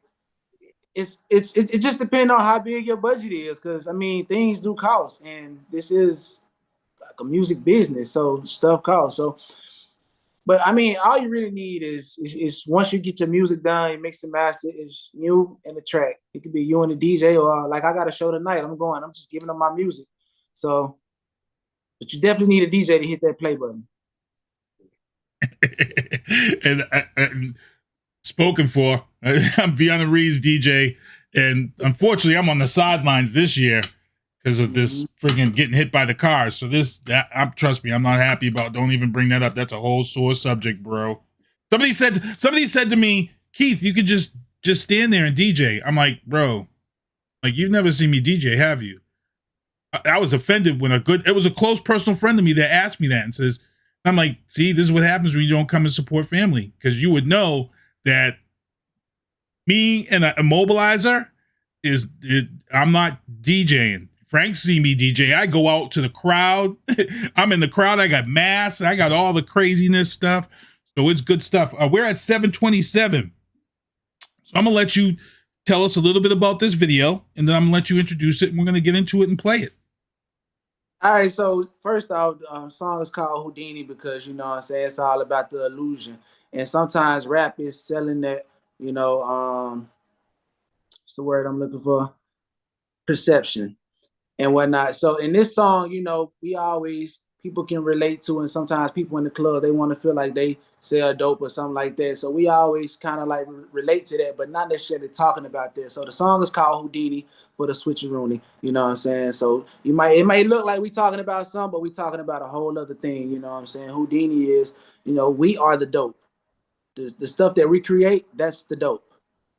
it just depends on how big your budget is. Cause I mean, things do cost, and this is like a music business. So stuff costs. So, but I mean, all you really need is once you get your music done, you mix and master, is you and the track. It could be you and the DJ, or like I got a show tonight. I'm just giving them my music. So, but you definitely need a DJ to hit that play button. and spoken for, I'm Vianna Reed's DJ, and unfortunately, I'm on the sidelines this year because of this friggin' getting hit by the car. So trust me, I'm not happy about. Don't even bring that up. That's a whole sore subject, bro. Somebody said to me, Keith, you could just stand there and DJ. I'm like, bro, like you've never seen me DJ, have you? I was offended when it was a close personal friend of me that asked me that and says, I'm like, see, this is what happens when you don't come and support family, because you would know that me and an immobilizer I'm not DJing. Frank see me DJ. I go out to the crowd. I'm in the crowd. I got masks. I got all the craziness stuff. So it's good stuff. We're at 7:27. So I'm going to let you tell us a little bit about this video, and then I'm going to let you introduce it, and we're going to get into it and play it. All right, so first off, the song is called Houdini because, what I'm saying, it's all about the illusion. And sometimes rap is selling that, what's the word I'm looking for? Perception and whatnot. So in this song, people can relate to, and sometimes people in the club, they want to feel like they sell dope or something like that. So we always kind of like relate to that, but not necessarily talking about this. So the song is called Houdini for the switcheroony, you know what I'm saying? So it may look like we talking about something, but we talking about a whole other thing, you know what I'm saying? Houdini is, we are the dope. The stuff that we create, that's the dope.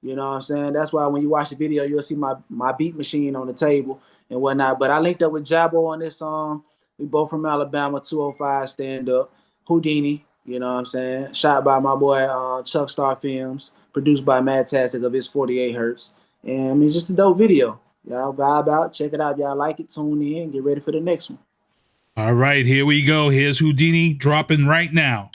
You know what I'm saying? That's why when you watch the video, you'll see my beat machine on the table and whatnot. But I linked up with Jabo on this song. We both from Alabama, 205 stand up. Houdini, you know what I'm saying? Shot by my boy Chuck Star Films, produced by Madtastic of his 48 Hertz. And I mean, just a dope video. Y'all vibe out, check it out. Y'all like it, tune in, get ready for the next one. All right, here we go. Here's Houdini dropping right now.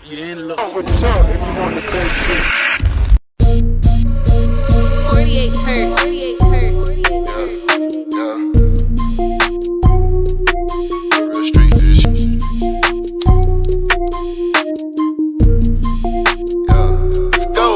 you in luck. What's up if you want the best shit? 48 hurt. 48 hurt. Real street fish. Let's go.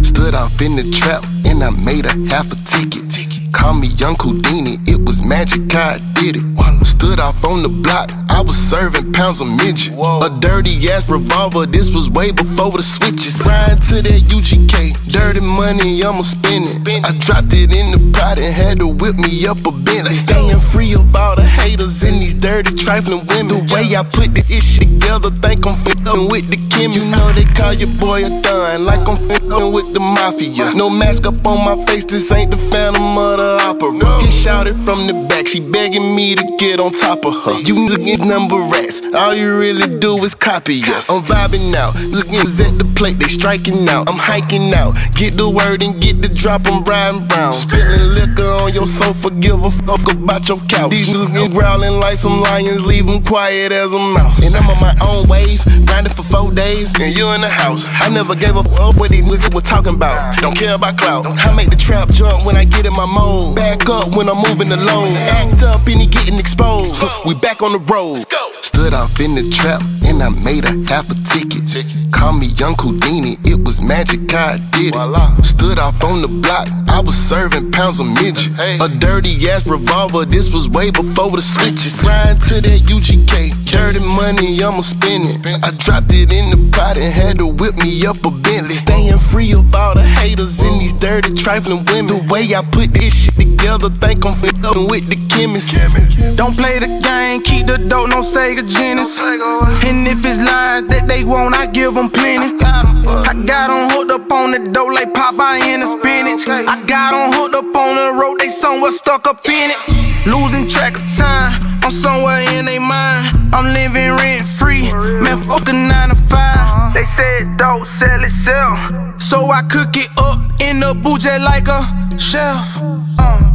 Stood off in the trap and I made a half a ticket. Call me Young Houdini, it was magic, I did it. Stood off on the block, I was serving pounds of midget. A dirty ass revolver, this was way before the switches. Riding to that UGK, dirty money, I'ma spend it. I dropped it in the pot and had to whip me up a Bentley. Staying free of all the haters and these dirty trifling women. The way I put this shit together, think I'm f***ing with the chemist. You know they call your boy a don, like I'm f***ing with the mafia. No mask up on my face, this ain't the Phantom of the Opera. He shouted from the back, she begging me to get on top of her. You niggas number rats, all you really do is copy us. I'm vibing out, looking at the plate, they striking out. I'm hiking out, get the word and get the drop, I'm riding brown. Spilling liquor on your sofa, give a fuck about your couch. These niggas growling like some lions, leave them quiet as a mouse. And I'm on my own wave, grinding for 4 days, and you in the house. I never gave a fuck what these niggas were talking about. Don't care about clout, I make the trap jump when I get in my mode. Back up when I'm moving alone. Act up and he getting exposed. We back on the road. Stood off in the trap and I made a half a ticket. Call me Young Houdini, it was magic, I did it. Stood off on the block, I was serving pounds of midget. A dirty ass revolver, this was way before the switches. Riding to that UGK, dirty money, I'ma spend it. I dropped it in the pot and had to whip me up a Bentley. Staying free of all the haters and these dirty trifling women. The way I put this shit together, think I'm f***ing with the chemist. Don't play the game, keep the dope, no Sega Genesis. And if it's lies that they want, I give them plenty. I got them hooked up on the dough like Popeye in the spinach. I got them hooked up on the road, they somewhere stuck up in it. Losing track of time, I'm somewhere in they mind. I'm living rent free, man, fuck a 9 to 5. They said dope, sell it, sell. So I cook it up in the booth just like a chef.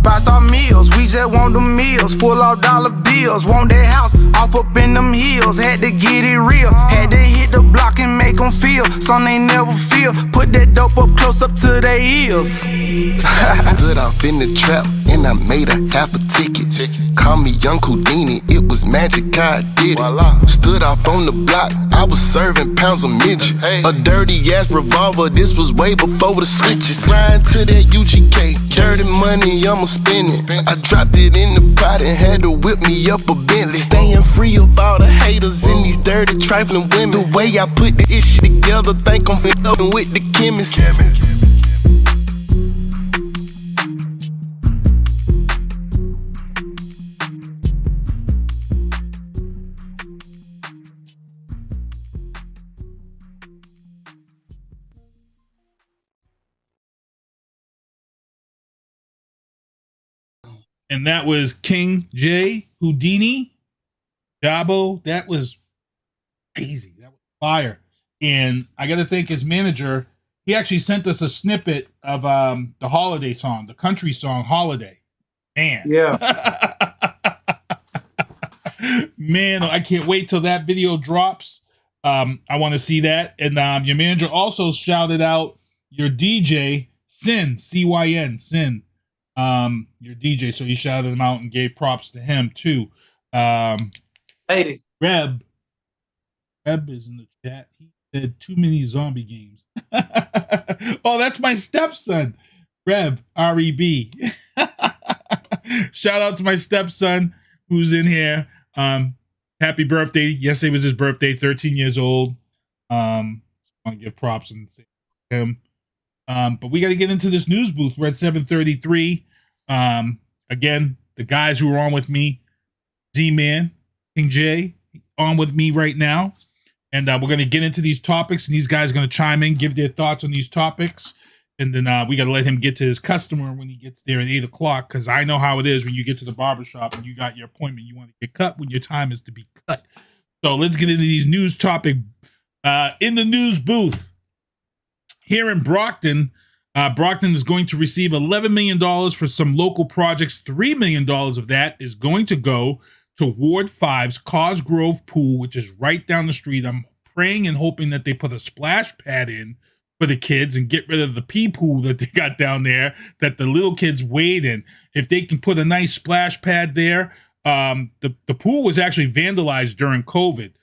Five-star meals, we just want the meals. Full of dollar bills, want that house off up in them hills. Had to get it real, had to hit the block and make them feel something they never feel. Put that dope up close up to their ears. Stood off in the trap and I made a half a ticket. Call me Young Houdini, it was magic, I did it. Stood off on the block, I was serving pounds of midget. A dirty ass revolver, this was way before the switches. Riding to that UGK, dirty money, I'ma spend it. I dropped it in the pot and had to whip me up a Bentley. Staying free of all the haters and these dirty trifling women. The way I put this shit together, think I'm f***ing with the chemist. And that was King J, Houdini, Dabo. That was crazy. That was fire. And I got to thank his manager. He actually sent us a snippet of the holiday song, the country song Holiday. Man. Yeah. Man, I can't wait till that video drops. I want to see that. And your manager also shouted out your DJ, Sin, C-Y-N, Sin. Your DJ, so he shouted him out and gave props to him too. Reb is in the chat. He said too many zombie games. Oh, that's my stepson, Reb, R-E-B. Shout out to my stepson who's in here. Happy birthday. Yesterday was his birthday, 13 years old. I want to give props and say him. But we got to get into this news booth. We're at 7:33. Again, the guys who are on with me, Z-Man, King J, on with me right now. And we're going to get into these topics, and these guys are going to chime in, give their thoughts on these topics. And then we got to let him get to his customer when he gets there at 8 o'clock, because I know how it is when you get to the barbershop and you got your appointment. You want to get cut when your time is to be cut. So let's get into these news topic. In the news booth here in Brockton, Brockton is going to receive $11 million for some local projects. $3 million of that is going to go to Ward 5's Cosgrove pool, which is right down the street. I'm praying and hoping that they put a splash pad in for the kids and get rid of the pee pool that they got down there that the little kids wade in. If they can put a nice splash pad there, the pool was actually vandalized during COVID.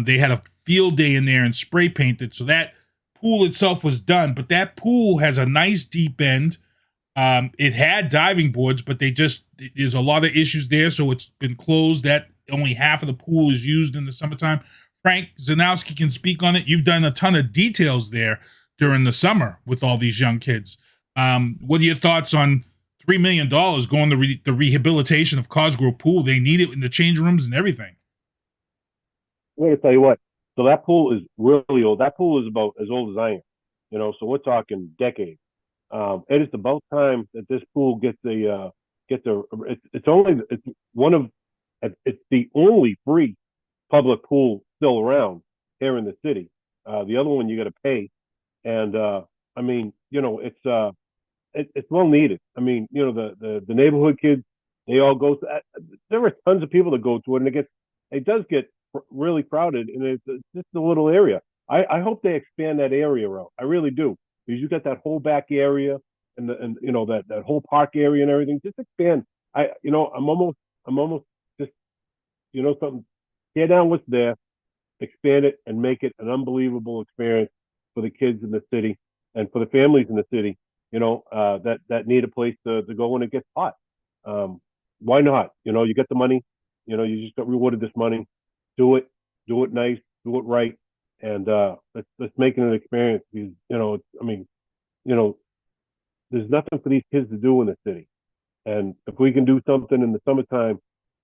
They had a field day in there and spray painted, so that pool itself was done. But that pool has a nice deep end. It had diving boards, but there's a lot of issues there, so it's been closed. That only half of the pool is used in the summertime. Frank Zanowski can speak on it. You've done a ton of details there during the summer with all these young kids. What are your thoughts on $3 million going to the rehabilitation of Cosgrove Pool? They need it in the change rooms and everything. I'm going to tell you what. So that pool is really old. That pool is about as old as I am. So we're talking decades. It is about time that this pool gets it's the only free public pool still around here in the city. The other one you got to pay, and it's well needed. The neighborhood kids, they all go to. There are tons of people that go to it, and it does get really crowded, and it's just a little area. I hope they expand that area out. I really do, because you got that whole back area and that whole park area and everything. Just expand. I'm almost just something. Tear down what's there, expand it, and make it an unbelievable experience for the kids in the city and for the families in the city. That need a place to go when it gets hot. Why not? You get the money. You just got rewarded this money. Do it nice, do it right, and let's make it an experience. Because there's nothing for these kids to do in the city, and if we can do something in the summertime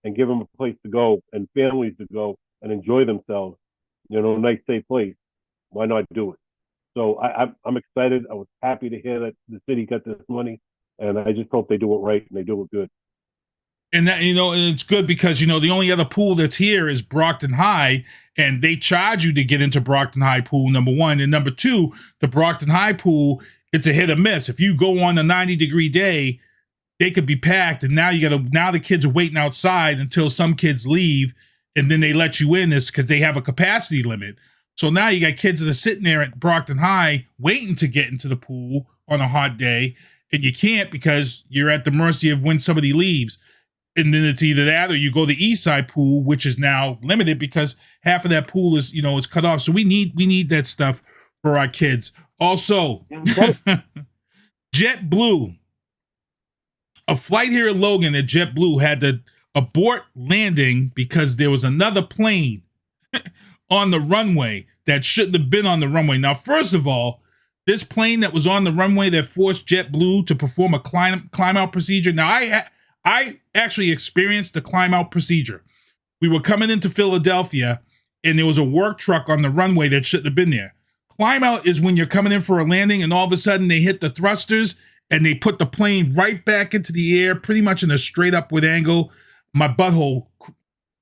and give them a place to go and families to go and enjoy themselves, a nice safe place, why not do it? So I'm excited. I was happy to hear that the city got this money, and I just hope they do it right and they do it good. And that, it's good because, the only other pool that's here is Brockton High, and they charge you to get into Brockton High pool, number one. And number two, the Brockton High pool, it's a hit or miss. If you go on a 90-degree day, they could be packed. And now the kids are waiting outside until some kids leave, and then they let you in this because they have a capacity limit. So now you got kids that are sitting there at Brockton High waiting to get into the pool on a hot day, and you can't because you're at the mercy of when somebody leaves. And then it's either that or you go to the East Side pool, which is now limited because half of that pool is, is cut off. So we need that stuff for our kids. Also, JetBlue, a flight here at Logan at JetBlue had to abort landing because there was another plane on the runway that shouldn't have been on the runway. Now, first of all, this plane that was on the runway that forced JetBlue to perform a climb out procedure. Now, I actually experienced the climb out procedure. We were coming into Philadelphia and there was a work truck on the runway that shouldn't have been there. Climb out is when you're coming in for a landing and all of a sudden they hit the thrusters and they put the plane right back into the air, pretty much in a straight upward angle. My butthole,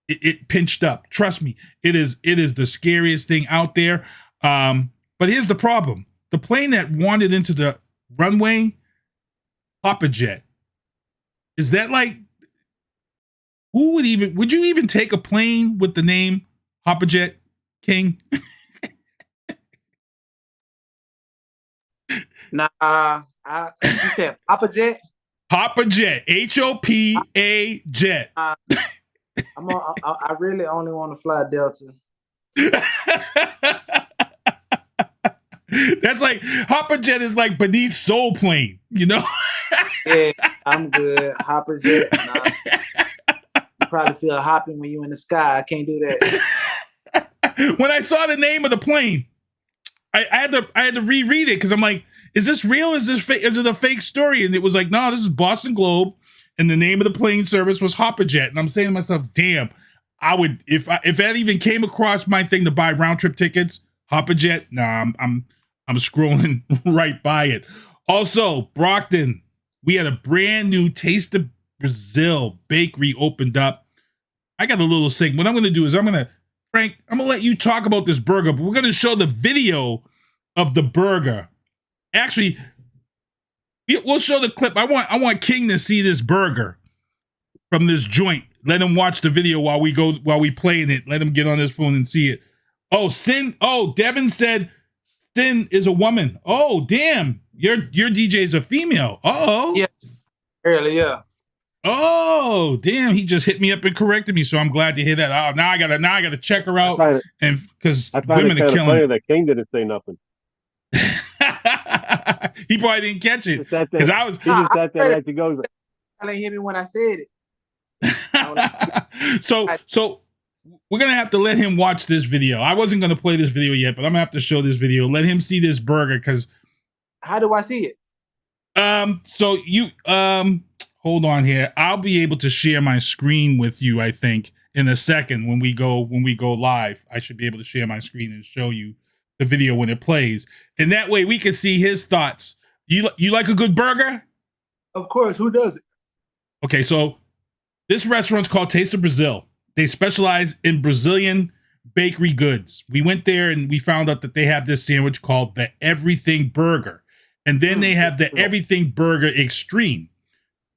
it pinched up. Trust me, it is the scariest thing out there. But here's the problem. The plane that wandered into the runway, Hopperjet. Is that like, would you even take a plane with the name Hopperjet King? Nah, you said Hopperjet? Hopperjet, H-O-P-A jet. I really only want to fly Delta. That's like, Hopperjet is like beneath Soul Plane, Yeah, I'm good. Hopperjet. Nah. You probably feel hopping when you're in the sky. I can't do that. When I saw the name of the plane, I had to reread it because I'm like, is this real? Is it a fake story? And it was like, no, this is Boston Globe, and the name of the plane service was Hopperjet. And I'm saying to myself, damn, I would if that even came across my thing to buy round trip tickets, Hopperjet. Nah, I'm scrolling right by it. Also, Brockton, we had a brand new Taste of Brazil bakery opened up. I got a little segment. What I'm going to do is Frank, I'm going to let you talk about this burger, but we're going to show the video of the burger. Actually, we'll show the clip. I want King to see this burger from this joint. Let him watch the video while we playing it. Let him get on his phone and see it. Oh, Sin. Oh, Devin said Sin is a woman. Oh, damn. Your DJ is a female. Uh-oh. Yeah. Early, yeah. Oh, damn. He just hit me up and corrected me, so I'm glad to hear that. Oh, now I gotta check her out. And because women are killing. That King didn't say nothing. He probably didn't catch it. Because I was he just sat there like to go. I didn't hear me when I said it. So we're gonna have to let him watch this video. I wasn't gonna play this video yet, but I'm gonna have to show this video. Let him see this burger because how do I see it? So you hold on here. I'll be able to share my screen with you, I think, in a second when we go live. I should be able to share my screen and show you the video when it plays. And that way we can see his thoughts. You like a good burger? Of course, who doesn't? Okay, so this restaurant's called Taste of Brazil. They specialize in Brazilian bakery goods. We went there and we found out that they have this sandwich called the Everything Burger. And then they have the Everything Burger Extreme.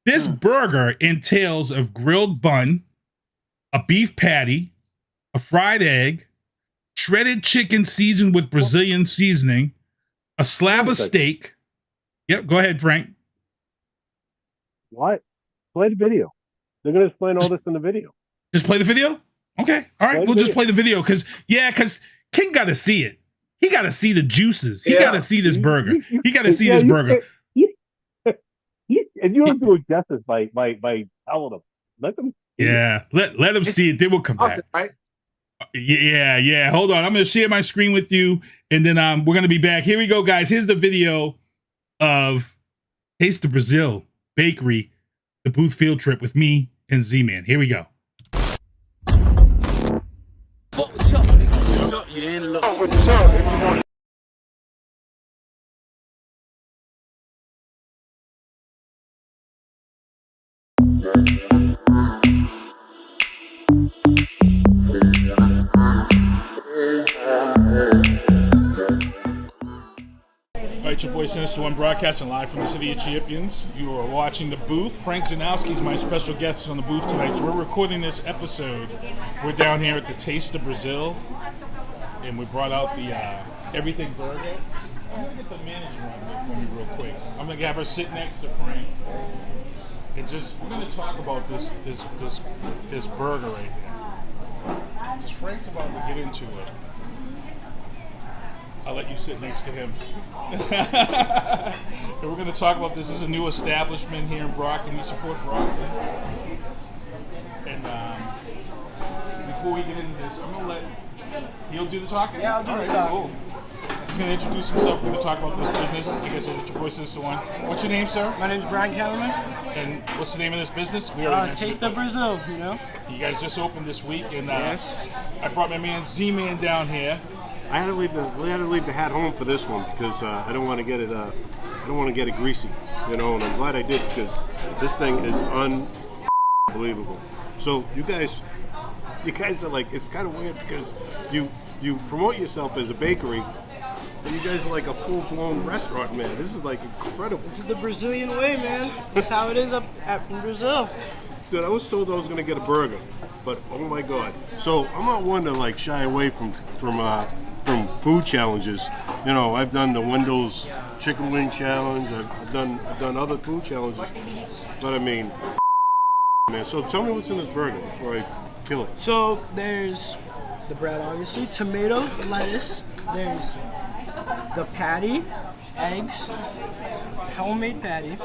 This burger entails a grilled bun, a beef patty, a fried egg, shredded chicken seasoned with Brazilian seasoning, a slab of steak. Yep, go ahead, Frank. What? Play the video. They're going to explain all this in the video. Just play the video? Okay. All right, we'll just play the video because King got to see it. He got to see the juices. He got to see this burger. He got to see this burger. And you don't do it justice by telling them. Let them. Yeah, let them see it. They will come back. Right? Yeah. Hold on. I'm going to share my screen with you, and then we're going to be back. Here we go, guys. Here's the video of Taste of Brazil Bakery, the booth field trip with me and Z-Man. Here we go. Alright, your boy Sinister One broadcasting live from the City of Champions. You are watching The Booth. Frank Zanowski is my special guest on The Booth tonight. So we're recording this episode. We're down here at the Taste of Brazil. And we brought out the Everything Burger. I'm going to get the manager on there for me real quick. I'm going to have her sit next to Frank. And we're going to talk about this burger right here. Because Frank's about to get into it. I'll let you sit next to him. And we're going to talk about this. This is a new establishment here in Brockton. We support Brockton. And before we get into this, I'm going to let... He'll do the talking? Yeah, I'll do the talking. Cool. He's going to introduce himself. We're going to talk about this business. Like I said, it's your boy Sister One. What's your name, sir? My name's Brian Kellerman. And what's the name of this business? We already Taste of Brazil, you know? You guys just opened this week. And yes. I brought my man Z-Man down here. I had to leave the hat home for this one because I don't want to get it. I don't want to get it greasy, you know. And I'm glad I did because this thing is unbelievable. So you guys are like, it's kind of weird because you promote yourself as a bakery, but you guys are like a full-blown restaurant, man. This is like incredible. This is the Brazilian way, man. That's how it is up in Brazil. Dude, I was told I was gonna get a burger, but oh my god. So I'm not one to like shy away from food challenges. You know, I've done the Windows chicken wing challenge. I've done other food challenges, but I mean, man. So tell me what's in this burger before I kill it. So there's the bread, obviously, tomatoes, lettuce. There's the patty, eggs, homemade patty,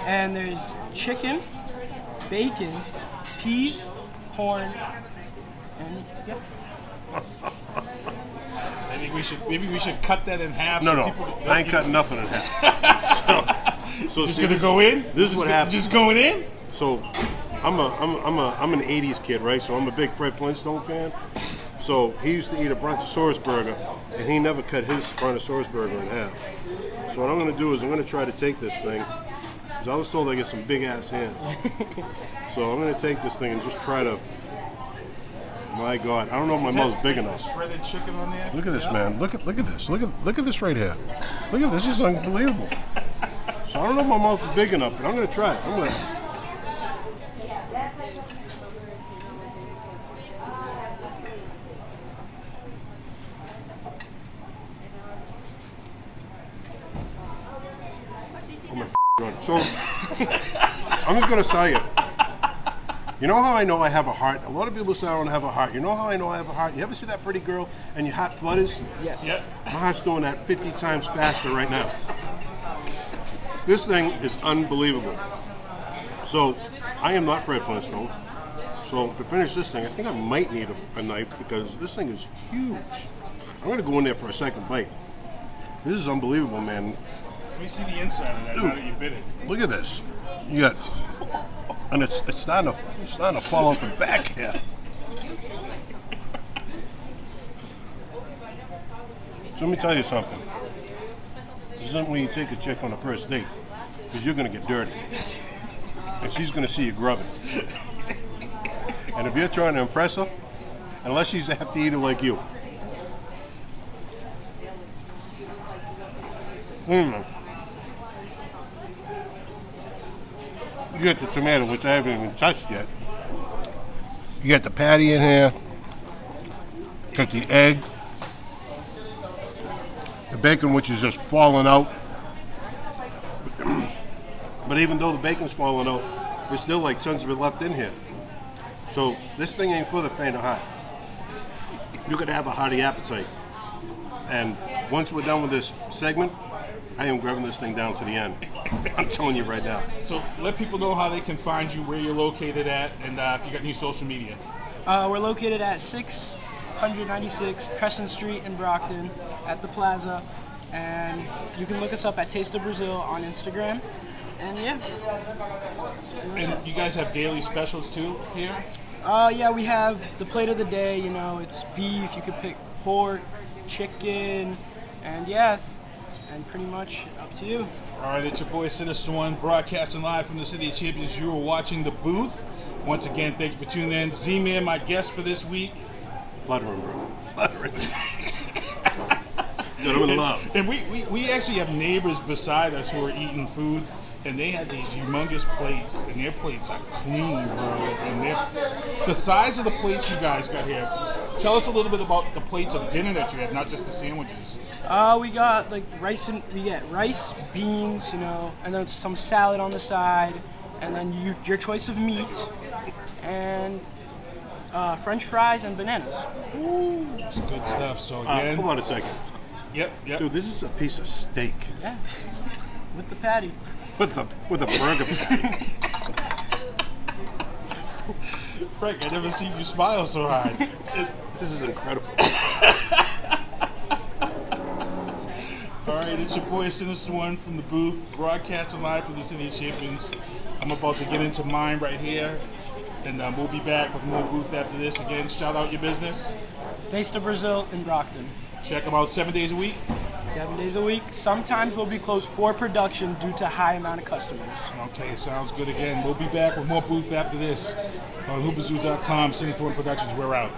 and there's chicken, bacon, peas, corn, and yep. Maybe we should cut that in half. No, I ain't cutting nothing in half. So just gonna go in. This is what happens. Just going in. So I'm an '80s kid, right? So I'm a big Fred Flintstone fan. So he used to eat a Brontosaurus burger, and he never cut his Brontosaurus burger in half. So what I'm gonna do is I'm gonna try to take this thing, because I was told I get some big ass hands. So I'm gonna take this thing and just try to. My God, I don't know if my mouth's big enough. Shredded chicken on there. Look at this, man. Look at this. Look at this right here. Look at this. This is unbelievable. So I don't know if my mouth is big enough, but I'm gonna try it. Good. So I'm just gonna tell you. You know how I know I have a heart? A lot of people say I don't have a heart. You know how I know I have a heart? You ever see that pretty girl and your heart flutters? Yes. Yeah. My heart's doing that 50 times faster right now. This thing is unbelievable. So I am not Fred Flintstone. So to finish this thing, I think I might need a knife because this thing is huge. I'm gonna go in there for a second bite. This is unbelievable, man. Let me see the inside of that now that you bit it. Look at this. You got, and it's starting to fall out the back here. So let me tell you something. This isn't when you take a chick on a first date, because you're gonna get dirty, and she's gonna see you grubbing. And if you're trying to impress her, unless she's a hefty eater like you. You get the tomato, which I haven't even touched yet. You got the patty in here. Got the egg. The bacon, which is just falling out. But even though the bacon's falling out, there's still like tons of it left in here. So this thing ain't for the faint of heart. You could have a hearty appetite. And once we're done with this segment, I am grabbing this thing down to the end. I'm telling you right now. So let people know how they can find you, where you're located at, and if you got any social media. We're located at 696 Crescent Street in Brockton at the Plaza. And you can look us up at Taste of Brazil on Instagram. And yeah. And you guys have daily specials too here? Yeah, we have the plate of the day, you know, it's beef, you could pick pork, chicken, and yeah, and pretty much up to you. All right, it's your boy Sinister One, broadcasting live from the City of Champions. You are watching The Booth. Once again, thank you for tuning in. Z-Man, my guest for this week. Fluttering, bro. Fluttering. I'm in love. And we actually have neighbors beside us who are eating food, and they had these humongous plates, and their plates are clean, bro. And the size of the plates you guys got here. Tell us a little bit about the plates of dinner that you have, not just the sandwiches. We got like we get rice, beans, you know, and then some salad on the side, and then your choice of meat, and French fries and bananas. Ooh, it's good stuff. So again, hold on a second. Yep. Dude, this is a piece of steak. Yeah. With the patty. With a burger patty. Frank, I never seen you smile so hard. This is incredible. All right, it's your boy Sinister One from the booth, broadcasting live from the City of Champions. I'm about to get into mine right here, and we'll be back with more booth after this. Again, shout out your business. Taste of Brazil in Brockton. Check them out 7 days a week? 7 days a week. Sometimes we'll be closed for production due to high amount of customers. Okay, sounds good again. We'll be back with more booth after this on hoopazoo.com. Sinister One Productions, we're out.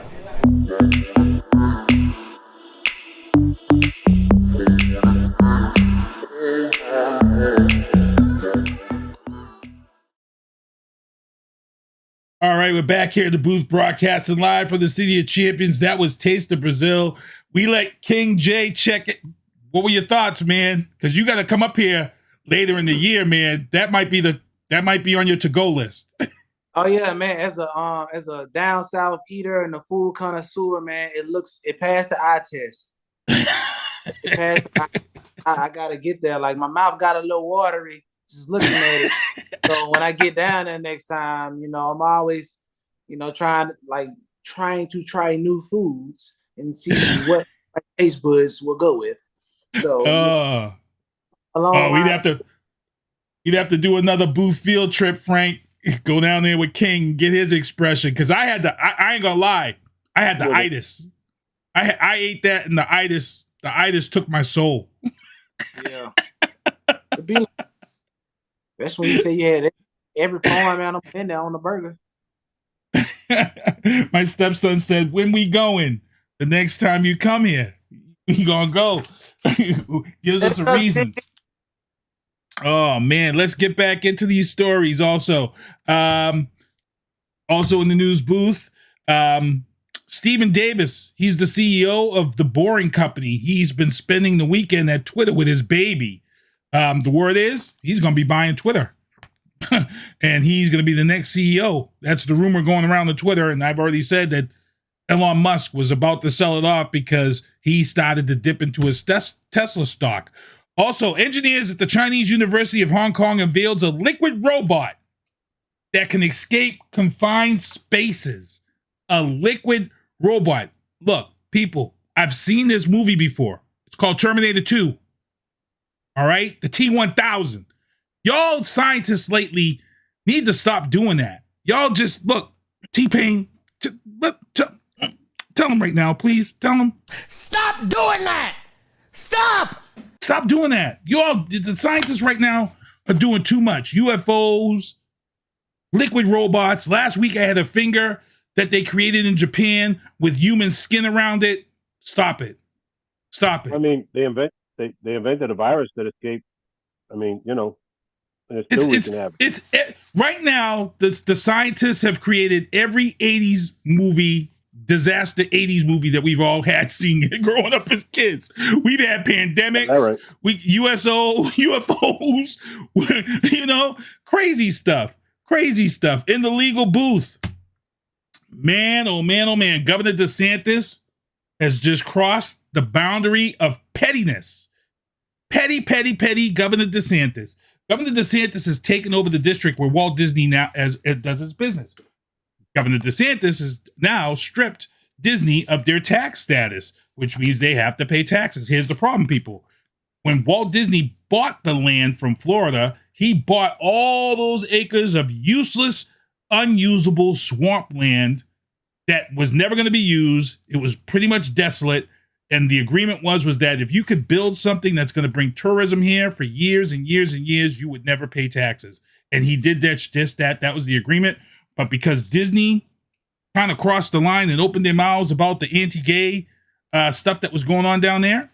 All right, we're back here at the booth broadcasting live from the City of Champions. That was Taste of Brazil. We let King J check it. What were your thoughts, man? Because you got to come up here later in the year, man. That might be on your to-go list. Oh yeah, man. As a down south eater and a food connoisseur, man, it passed the eye test. I gotta get there. Like my mouth got a little watery just looking at it. So when I get down there next time, you know, I'm always, you know, trying to try new foods and see what my taste buds will go with. So you'd have to do another booth field trip, Frank. Go down there with King, get his expression. Because I ain't gonna lie, I had the itis. I ate that, and the itis took my soul. Yeah. That's when you say you had every farm animal in there on the burger. My stepson said, when we going? The next time you come here, we gonna go. Gives us a reason. Oh man, let's get back into these stories. Also in the news booth, Stephen Davis, he's the CEO of The Boring Company. He's been spending the weekend at Twitter with his baby. The word is he's going to be buying Twitter. And he's going to be the next CEO. That's the rumor going around on Twitter. And I've already said that Elon Musk was about to sell it off because he started to dip into his Tesla stock. Also, engineers at the Chinese University of Hong Kong unveiled a liquid robot that can escape confined spaces. A liquid robot. Look, people, I've seen this movie before. It's called Terminator 2. All right? The T-1000. Y'all scientists lately need to stop doing that. Y'all just, look, T-Pain, tell him right now, please. Tell him. Stop doing that! Stop! Stop doing that. Y'all, the scientists right now are doing too much. UFOs, liquid robots. Last week I had a finger that they created in Japan with human skin around it. Stop it. Stop it. I mean, they invented a virus that escaped. I mean, you know, and it's still wreaking havoc. Right now, the scientists have created every 80s movie, disaster 80s movie that we've all had seen growing up as kids. We've had pandemics, UFOs, you know, crazy stuff. In the legal booth. Man, oh man, oh man. Governor DeSantis has just crossed the boundary of pettiness. Petty Governor DeSantis. Governor DeSantis has taken over the district where Walt Disney now does his business. Governor DeSantis has now stripped Disney of their tax status, which means they have to pay taxes. Here's the problem, people. When Walt Disney bought the land from Florida, he bought all those acres of useless, unusable swampland that was never going to be used. It was pretty much desolate. And the agreement was that if you could build something that's going to bring tourism here for years and years and years, you would never pay taxes. And he did that. That was the agreement. But because Disney kind of crossed the line and opened their mouths about the anti-gay stuff that was going on down there,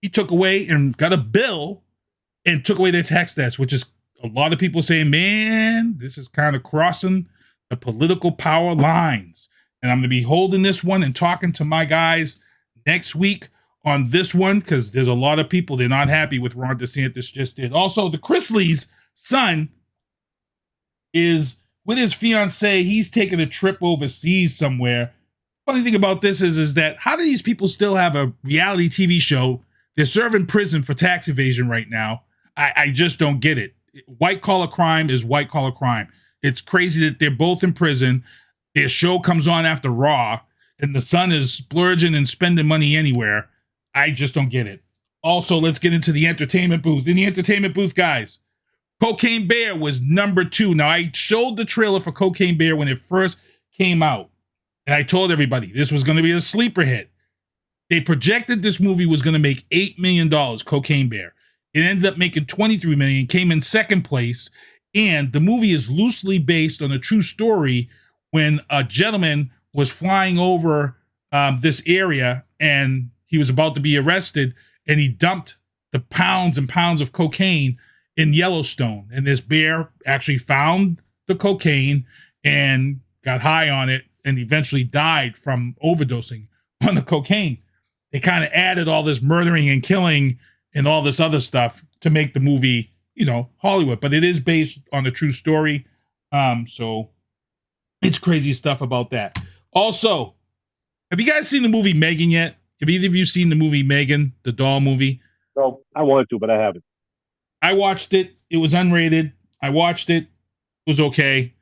he took away and got a bill and took away their tax stats, which is a lot of people saying, man, this is kind of crossing the political power lines. And I'm going to be holding this one and talking to my guys next week on this one because there's a lot of people, they're not happy with Ron DeSantis just did. Also, the Chrisley's son is with his fiancé. He's taking a trip overseas somewhere. Funny thing about this is that how do these people still have a reality TV show? They're serving prison for tax evasion right now. I just don't get it. White collar crime is white collar crime. It's crazy that they're both in prison. Their show comes on after Raw, and the son is splurging and spending money anywhere. I just don't get it. Also, let's get into the entertainment booth. In the entertainment booth, guys, Cocaine Bear was number 2. Now, I showed the trailer for Cocaine Bear when it first came out, and I told everybody this was going to be a sleeper hit. They projected this movie was going to make $8 million, Cocaine Bear. It ended up making $23 million, came in second place, and the movie is loosely based on a true story when a gentleman was flying over this area and he was about to be arrested, and he dumped the pounds and pounds of cocaine in Yellowstone. And this bear actually found the cocaine and got high on it and eventually died from overdosing on the cocaine. They kind of added all this murdering and killing and all this other stuff to make the movie, you know, Hollywood. But it is based on a true story. So it's crazy stuff about that. Also, have you guys seen the movie Megan yet? Have either of you seen the movie Megan, the doll movie? No, I wanted to, but I haven't. I watched it. It was unrated. I watched it. It was okay.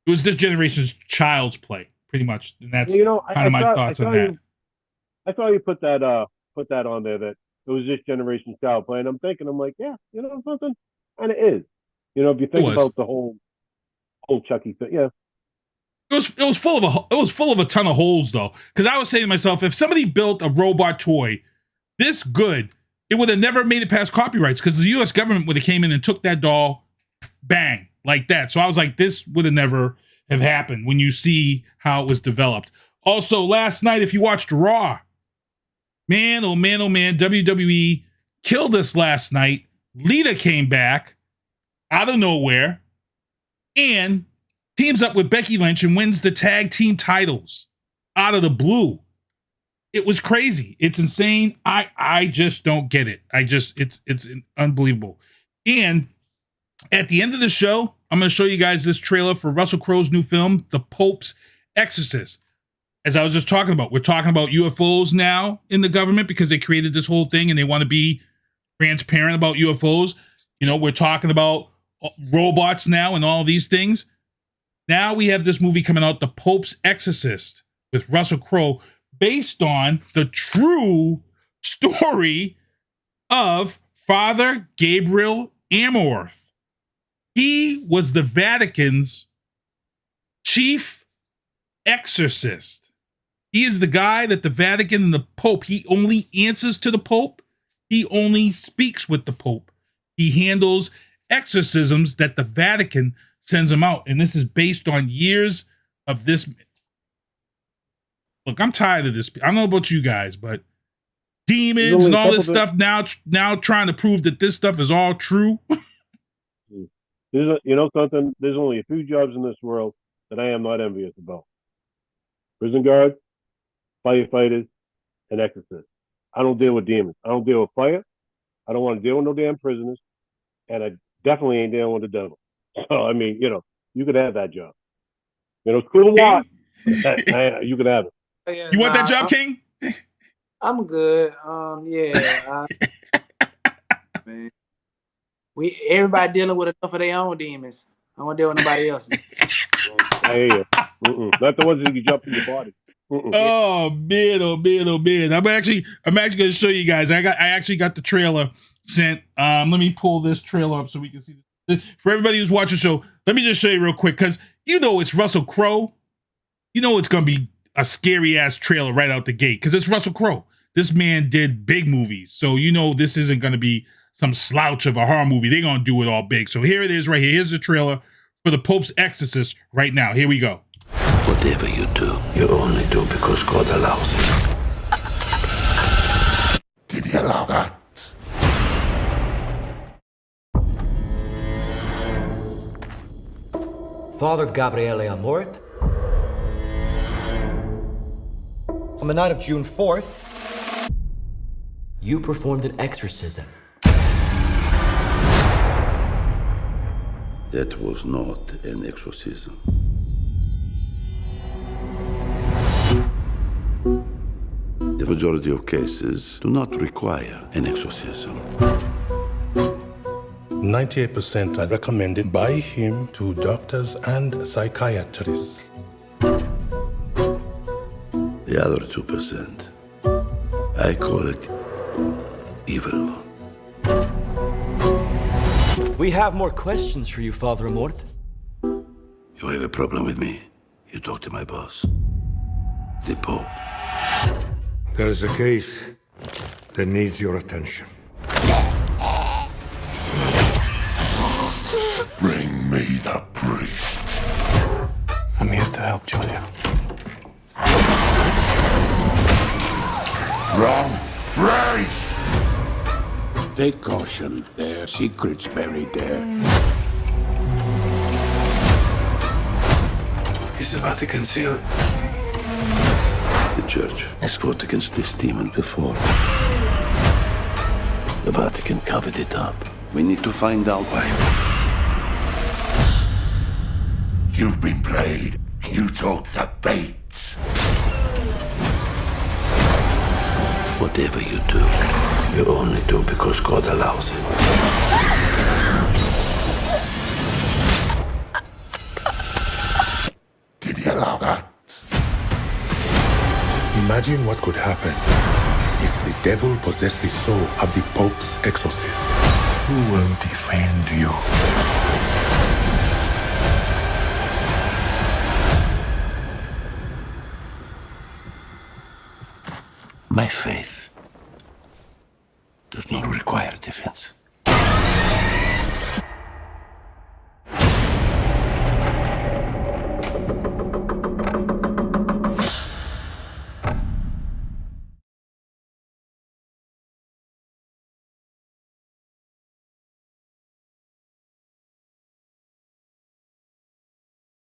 It was this generation's Child's Play, pretty much. And that's kind of my thoughts on that. I saw you put that on there, that it was this generation's Child's Play. And I'm like, yeah, you know something? And it is. You know, if you think about the whole Chucky thing, yeah. It was full of a ton of holes though, because I was saying to myself, if somebody built a robot toy this good, it would have never made it past copyrights because the U.S. government would have came in and took that doll, bang, like that. So I was like, this would have never have happened when you see how it was developed. Also, last night, if you watched Raw, man, oh man, oh man, WWE killed us last night. Lita came back out of nowhere and teams up with Becky Lynch and wins the tag team titles out of the blue. It was crazy. It's insane. I just don't get it. It's unbelievable. And at the end of the show, I'm going to show you guys this trailer for Russell Crowe's new film, The Pope's Exorcist. As I was just talking about, we're talking about UFOs now in the government because they created this whole thing and they want to be transparent about UFOs. You know, we're talking about robots now and all these things. Now we have this movie coming out, The Pope's Exorcist, with Russell Crowe, based on the true story of Father Gabriel Amorth. He was the Vatican's chief exorcist. He is the guy that the Vatican and the Pope, he only answers to the Pope. He only speaks with the Pope. He handles exorcisms that the Vatican sends him out. And this is based on years of this. Look, I'm tired of this. I don't know about you guys, but demons and all this stuff now trying to prove that this stuff is all true. You know something? There's only a few jobs in this world that I am not envious about. Prison guards, firefighters, and exorcists. I don't deal with demons. I don't deal with fire. I don't want to deal with no damn prisoners. And I definitely ain't dealing with the devil. So, I mean, you know, you could have that job. You know, it's cool to watch. You could have it. You want that job, King? I'm good. Yeah. Man. Everybody dealing with enough of their own demons. I don't want to deal with nobody else. I hear you. Not the ones that you jump in your body. Oh man, oh man, oh man. I'm actually gonna show you guys. I actually got the trailer sent. Let me pull this trailer up so we can see this. For everybody who's watching the show, let me just show you real quick, because you know it's Russell Crowe. You know it's gonna be a scary ass trailer right out the gate, because it's Russell Crowe. This man did big movies, so you know this isn't gonna be some slouch of a horror movie. They're gonna do it all big. So here it is right here. Here's the trailer for The Pope's Exorcist right now. Here we go. Whatever you do, you only do because God allows it. Did he allow that? Father Gabriele Amorth. On the night of June 4th, you performed an exorcism. That was not an exorcism. The majority of cases do not require an exorcism. 98% are recommended by him to doctors and psychiatrists. The other 2%, I call it evil. We have more questions for you, Father Amorth. You have a problem with me? You talk to my boss, the Pope. There's a case that needs your attention. Bring me the priest. I'm here to help, Julia. Wrong priest! Take caution. There are secrets buried there. Is the Vatican sealed? The Church has fought against this demon before. The Vatican covered it up. We need to find out why. You've been played. You talk the bait. Whatever you do, you only do because God allows it. Did he allow that? Imagine what could happen if the devil possessed the soul of the Pope's exorcist. Who will defend you? My faith does not require defense.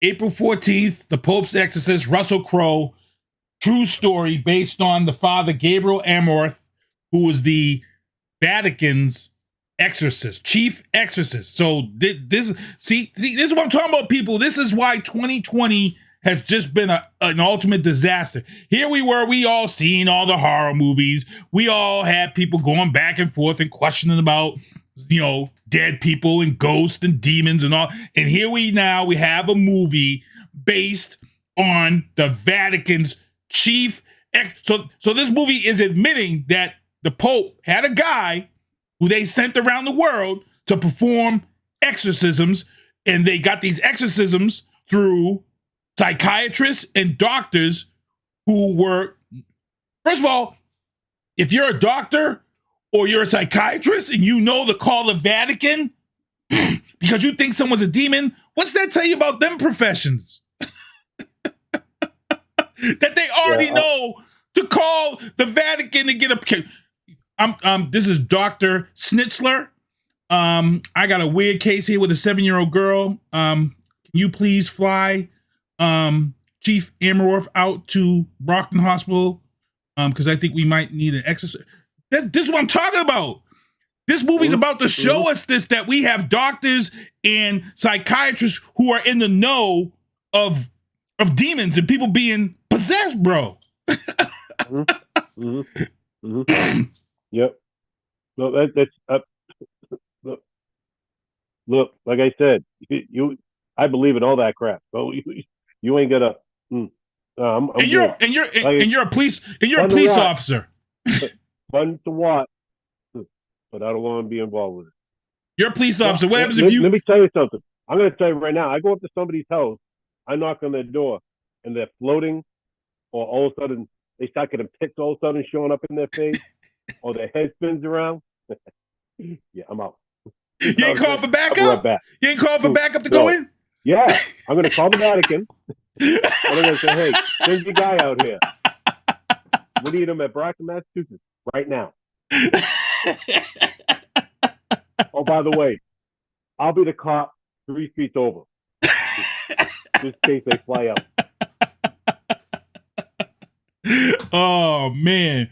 April 14th, The Pope's Exorcist, Russell Crowe. true story based on the father Gabriel Amorth, who was the Vatican's exorcist, chief exorcist. So this is what I'm talking about, people. This is why 2020 has just been an ultimate disaster. Here we were, we all seen all the horror movies. We all had people going back and forth and questioning about, dead people and ghosts and demons and all. And here we have a movie based on the Vatican's chief. So this movie is admitting that the Pope had a guy who they sent around the world to perform exorcisms, and they got these exorcisms through psychiatrists and doctors who were, first of all, if you're a doctor or you're a psychiatrist and you know the call of Vatican because you think someone's a demon, what's that tell you about them professions? That they already know to call the Vatican to get a... this is Dr. Schnitzler. I got a weird case here with a 7-year-old girl. Can you please fly Chief Amorth out to Brockton Hospital? Because I think we might need an exorcist. This is what I'm talking about. This movie's about to show us that we have doctors and psychiatrists who are in the know of demons and people being possessed, bro. Yep. No, that's look. Like I said, I believe in all that crap. So you ain't gonna. You're a police officer. Fun to watch, but I don't want to be involved with it. You're a police officer. What happens if you? Let me tell you something. I'm going to tell you right now. I go up to somebody's house. I knock on their door, and they're floating, or all of a sudden they start getting pits all of a sudden showing up in their face, or their head spins around. Yeah, I'm out. You ain't calling for backup? You ain't calling for backup to go in? Yeah, I'm going to call the Vatican. And I'm going to say, hey, send your guy out here. We need him at Brockton, Massachusetts right now. Oh, by the way, I'll be the cop 3 streets over. Just in case they fly out. Oh, man.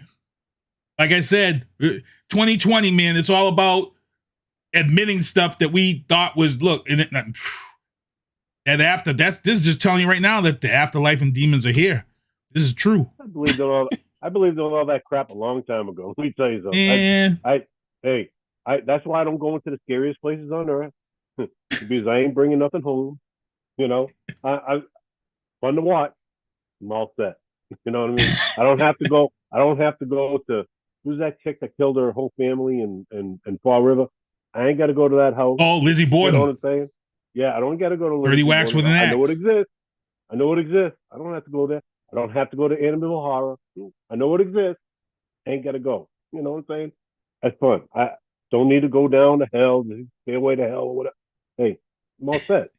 Like I said, 2020, man, it's all about admitting stuff that we thought was, look, and this is just telling you right now that the afterlife and demons are here. This is true. I believed in all that crap a long time ago. Let me tell you something. Yeah. That's why I don't go into the scariest places on earth because I ain't bringing nothing home. I fun to watch. I'm all set. You know what I mean? I don't have to go to who's that chick that killed her whole family in Fall River. I ain't got to go to that house. Oh, Lizzie Borden. You know what I'm saying? Yeah, I don't got to go to Dirty Wax with an axe. I know it exists. I don't have to go there. I don't have to go to Amityville Horror. I know it exists. Ain't got to go. You know what I'm saying? That's fun. I don't need to go down to hell, stay away to hell or whatever. Hey, I'm all set.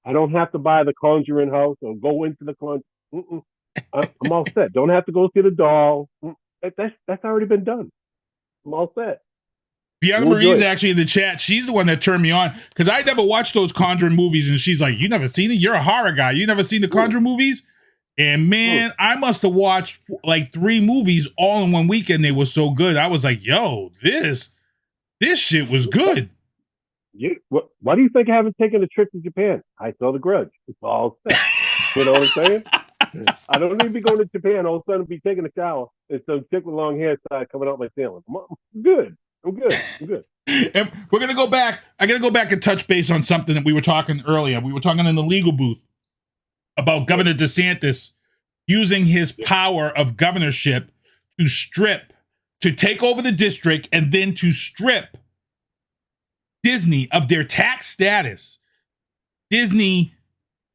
I don't have to buy the Conjuring house or go into the Conjuring. I'm all set. Don't have to go see the doll. That's already been done. I'm all set. Bianca Marie's actually in the chat. She's the one that turned me on because I never watched those Conjuring movies, and she's like, "You never seen it? You're a horror guy. You never seen the Conjuring movies?" And man, I must have watched like 3 movies all in one weekend. They were so good. I was like, "Yo, this shit was good." Why do you think I haven't taken a trip to Japan? I saw The Grudge. It's all set. You know what I'm saying? I don't need to be going to Japan all of a sudden be taking a shower and some chick with long hair started coming out my ceiling. I'm good. And we're gonna go back. I gotta go back and touch base on something that we were talking earlier. We were talking in the legal booth about Governor DeSantis using his power of governorship to take over the district and then to strip Disney of their tax status. Disney,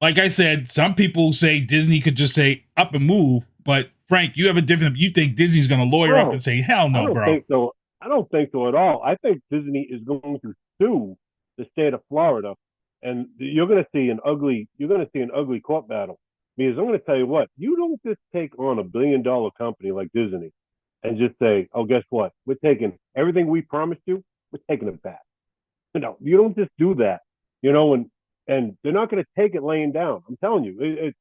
like I said, some people say Disney could just say up and move, but Frank, you think Disney's gonna lawyer up and say, hell no, bro. I don't think so at all. I think Disney is going to sue the state of Florida, and you're going to see an ugly court battle. Because I'm going to tell you what, you don't just take on $1 billion company like Disney and just say, oh, guess what? We're taking everything we promised you. We're taking it back. No, you don't just do that. And they're not going to take it laying down. I'm telling you,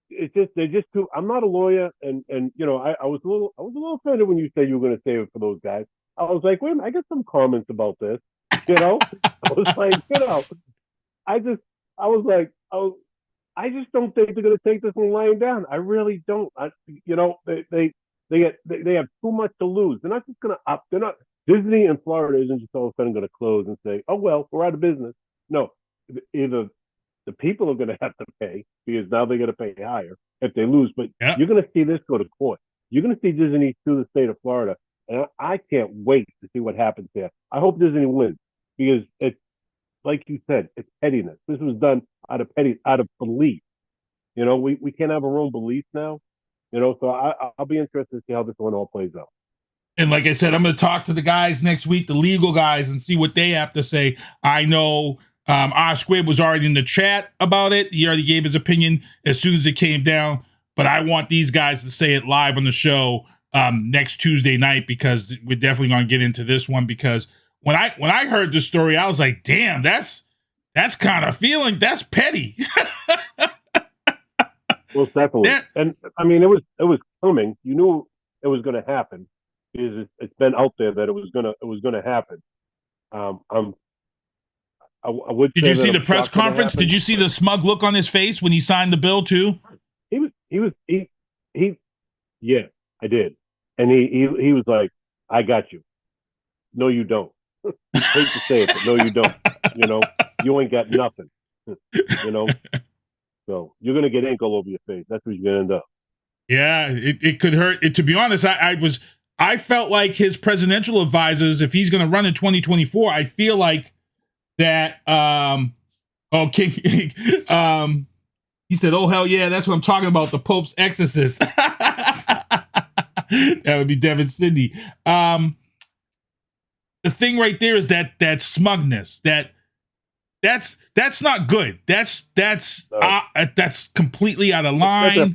it's just they're just too. I'm not a lawyer, and I was a little offended when you said you were going to save it for those guys. I was like, wait a minute, I got some comments about this. I was like, I just don't think they're going to take this one lying down. I really don't. They have too much to lose. They're not just going to up. They're not. Disney in Florida isn't just all of a sudden going to close and say, oh well, we're out of business. No, either the people are going to have to pay because now they're going to pay higher if they lose. But you're going to see this go to court. You're going to see Disney sue the state of Florida, and I can't wait to see what happens there. I hope Disney wins because it's like you said, it's pettiness. This was done out of belief. We can't have our own beliefs now. So I'll be interested to see how this one all plays out. And like I said, I'm going to talk to the guys next week, the legal guys, and see what they have to say. I know R-Squid was already in the chat about it. He already gave his opinion as soon as it came down. But I want these guys to say it live on the show next Tuesday night, because we're definitely going to get into this one. Because when I heard the story, I was like, damn, that's kind of feeling, that's petty. Well, definitely. And I mean, it was coming. You knew it was going to happen because it's been out there that it was going to happen. I would. Did you see the press conference? Did you see the smug look on his face when he signed the bill too? Yeah, I did. And he was like, I got you. No, you don't. Hate to say it, but no, you don't. You ain't got nothing. So you're gonna get ink all over your face. That's where you're gonna end up. Yeah, it could hurt. To be honest, I felt like his presidential advisors, if he's gonna run in 2024, I feel like that. He said, "Oh hell yeah, that's what I'm talking about. The Pope's exorcist." That would be Devin Sidney. The thing right there is that smugness. That's not good. That's completely out of line.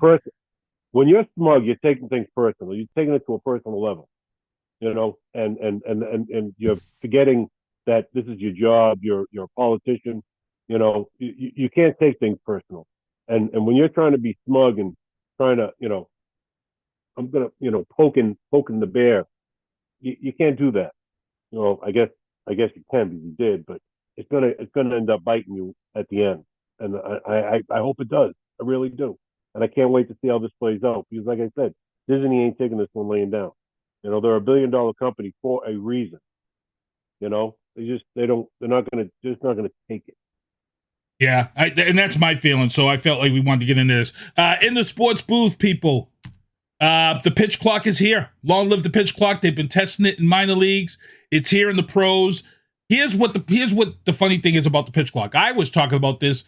When you're smug, you're taking things personal. You're taking it to a personal level, and you're forgetting that this is your job. You're a politician. You can't take things personal. And when you're trying to be smug and trying to, I'm gonna, poking the bear, you can't do that. I guess you can because you did, but it's gonna end up biting you at the end. And I hope it does. I really do. And I can't wait to see how this plays out because, like I said, Disney ain't taking this one laying down. They're a $1 billion company for a reason. They're not gonna take it. Yeah, and that's my feeling. So I felt like we wanted to get into this. In the sports booth, people, the pitch clock is here. Long live the pitch clock. They've been testing it in minor leagues. It's here in the pros. Here's what the funny thing is about the pitch clock. I was talking about this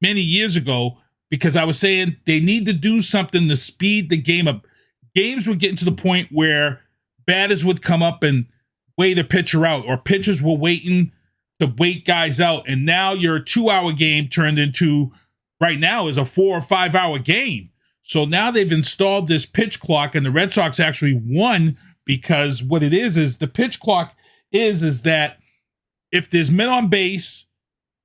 many years ago because I was saying they need to do something to speed the game up. Games were getting to the point where batters would come up and wait a pitcher out, or pitchers were waiting to wait guys out. And now your 2-hour game turned into, right now, is a 4 or 5 hour game. So now they've installed this pitch clock, and the Red Sox actually won because what it is the pitch clock is that if there's men on base,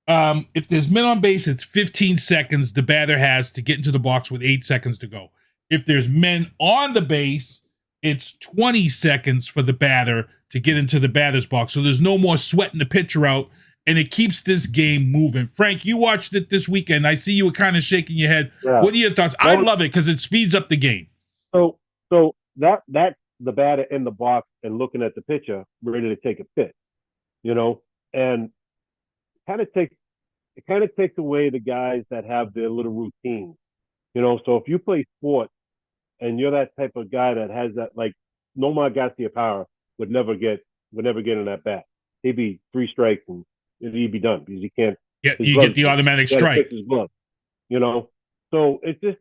it's 15 seconds the batter has to get into the box with 8 seconds to go. If there's men on the base, it's 20 seconds for the batter to get into the batter's box. So there's no more sweating the pitcher out, and it keeps this game moving. Frank, you watched it this weekend. I see you were kind of shaking your head. Yeah. What are your thoughts? I love it because it speeds up the game. So that's the batter in the box and looking at the pitcher ready to take a pitch, and it kind of takes away the guys that have their little routines, So if you play sports and you're that type of guy that has that, like Nomar Garciaparra would never get in that bat. He'd be 3 strikes and he'd be done because he can't. Yeah, you get the automatic strike. So it's just,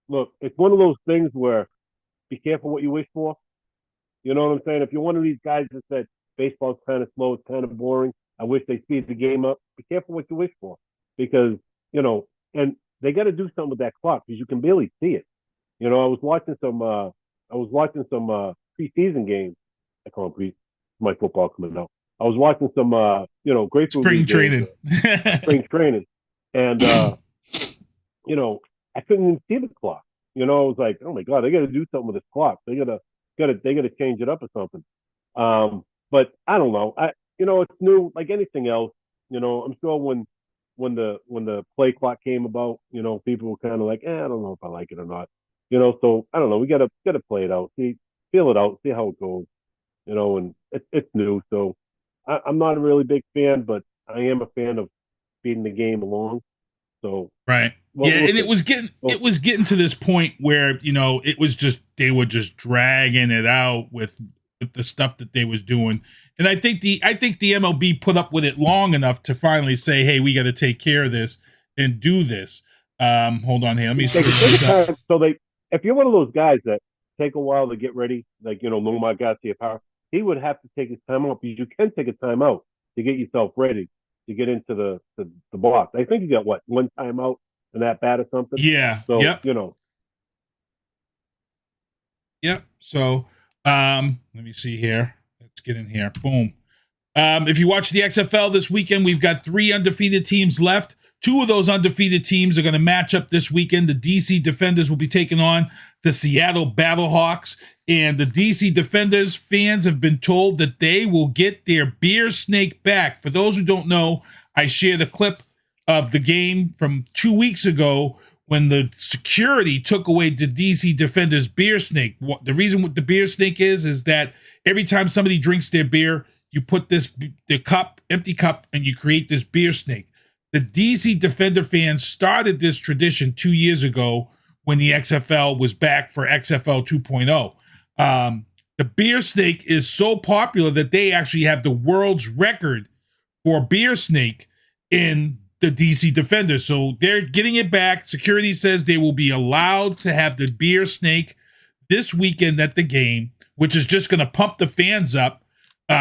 look, it's one of those things where be careful what you wish for. You know what I'm saying? If you're one of these guys that said baseball's kind of slow, it's kind of boring, I wish they speed the game up. Be careful what you wish for because, and they got to do something with that clock because you can barely see it. I was watching some preseason games. I call them my football coming out. I was watching some, grapefruit spring training, spring training, and I couldn't even see the clock. You know, I was like, oh my God, they got to do something with this clock. They got to change it up or something. But I don't know. It's new like anything else. You know, I'm sure when the play clock came about, you know, people were kind of like, I don't know if I like it or not. You know, so I don't know. We gotta play it out, feel it out, see how it goes. You know, and it's new, so I'm not a really big fan, but I am a fan of speeding the game along. So right. And it was getting to this point where, you know, it was just, they were just dragging it out with the stuff that they was doing. And I think the MLB put up with it long enough to finally say, hey, we got to take care of this and do this. Hold on here. Let me see. So if you're one of those guys that take a while to get ready, like, you know, Nomar Garcia Power, he would have to take his time out, because you can take a time out to get yourself ready to get into the box. I think you got one time out in that bat or something. Yeah. So, yep. You know. Yep. So, let me see here. Let's get in here. Boom. If you watch the XFL this weekend, we've got 3 undefeated teams left. 2 of those undefeated teams are going to match up this weekend. The DC Defenders will be taking on the Seattle Battlehawks. And the DC Defenders fans have been told that they will get their beer snake back. For those who don't know, I shared a clip of the game from 2 weeks ago when the security took away the DC Defenders beer snake. The reason what the beer snake is that every time somebody drinks their beer, you put the empty cup, and you create this beer snake. The DC Defender fans started this tradition 2 years ago when the XFL was back for XFL 2.0. The beer snake is so popular that they actually have the world's record for beer snake in the DC Defender. So they're getting it back. Security says they will be allowed to have the beer snake this weekend at the game, which is just going to pump the fans up.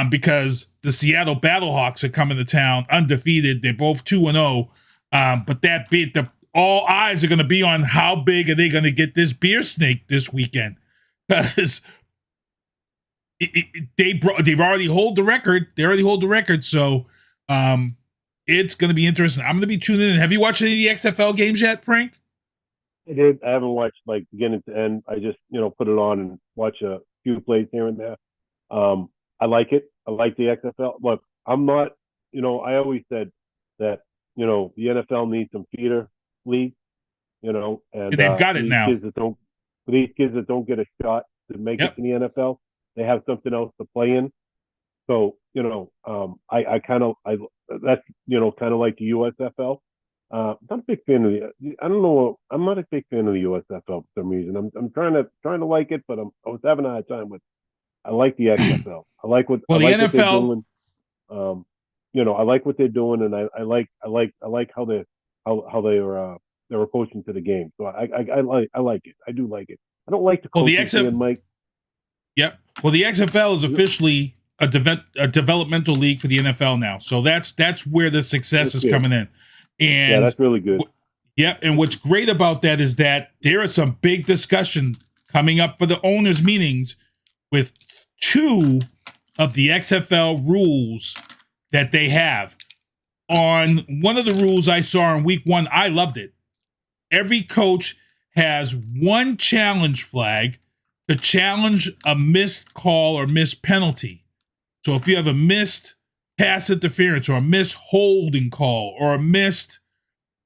Because the Seattle Battlehawks are coming to town undefeated. They're both 2-0. But all eyes are going to be on how big are they going to get this beer snake this weekend. Because they've already hold the record. They already hold the record. So it's going to be interesting. I'm going to be tuning in. Have you watched any of the XFL games yet, Frank? I did. I haven't watched like beginning to end. I just, put it on and watch a few plays here and there. I like it. I like the XFL. Look, I'm not, I always said that, the NFL needs some feeder leagues, and they've got it now. For these kids that don't get a shot to make it to the NFL, they have something else to play in. So, that's, kind of like the USFL. I'm not a big fan of I'm not a big fan of the USFL for some reason. I'm trying to like it, but I was having a hard time with. I like the XFL. I like what the NFL. What they're doing. I like what they're doing, and I like how they're approaching to the game. So I like it. I do like it. I don't like the coaching Mike. Yep. Well, the XFL is officially a developmental league for the NFL now. So that's where the success is coming in. And that's really good. Yep. And what's great about that is that there is some big discussion coming up for the owners' meetings with 2 of the XFL rules that they have. On one of the rules I saw in week 1, I loved it. Every coach has 1 challenge flag to challenge a missed call or missed penalty. So if you have a missed pass interference or a missed holding call or a missed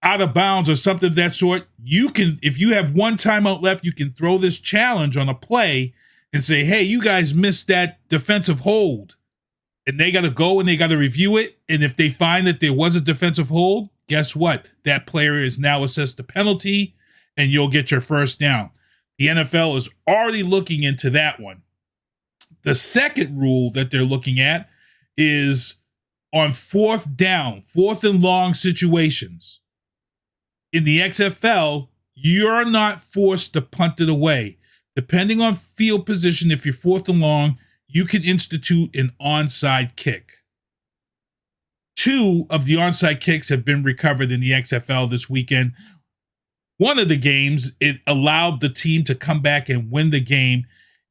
out of bounds or something of that sort, you can, if you have 1 timeout left, you can throw this challenge on a play and say, hey, you guys missed that defensive hold. And they got to go and they got to review it. And if they find that there was a defensive hold, guess what? That player is now assessed a penalty and you'll get your first down. The NFL is already looking into that one. The second rule that they're looking at is on 4th down, 4th and long situations. In the XFL, you're not forced to punt it away. Depending on field position, if you're 4th and long, you can institute an onside kick. 2 of the onside kicks have been recovered in the XFL this weekend. One of the games, it allowed the team to come back and win the game.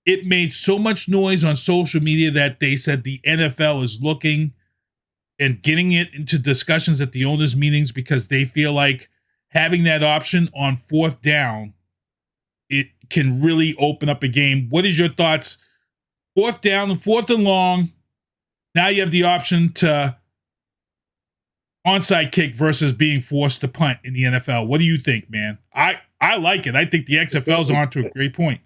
It made so much noise on social media that they said the NFL is looking and getting it into discussions at the owners' meetings because they feel like having that option on 4th down, it can really open up a game. What is your thoughts? 4th down and 4th and long. Now you have the option to onside kick versus being forced to punt in the NFL. What do you think, man? I like it. I think the XFL's on to a great point.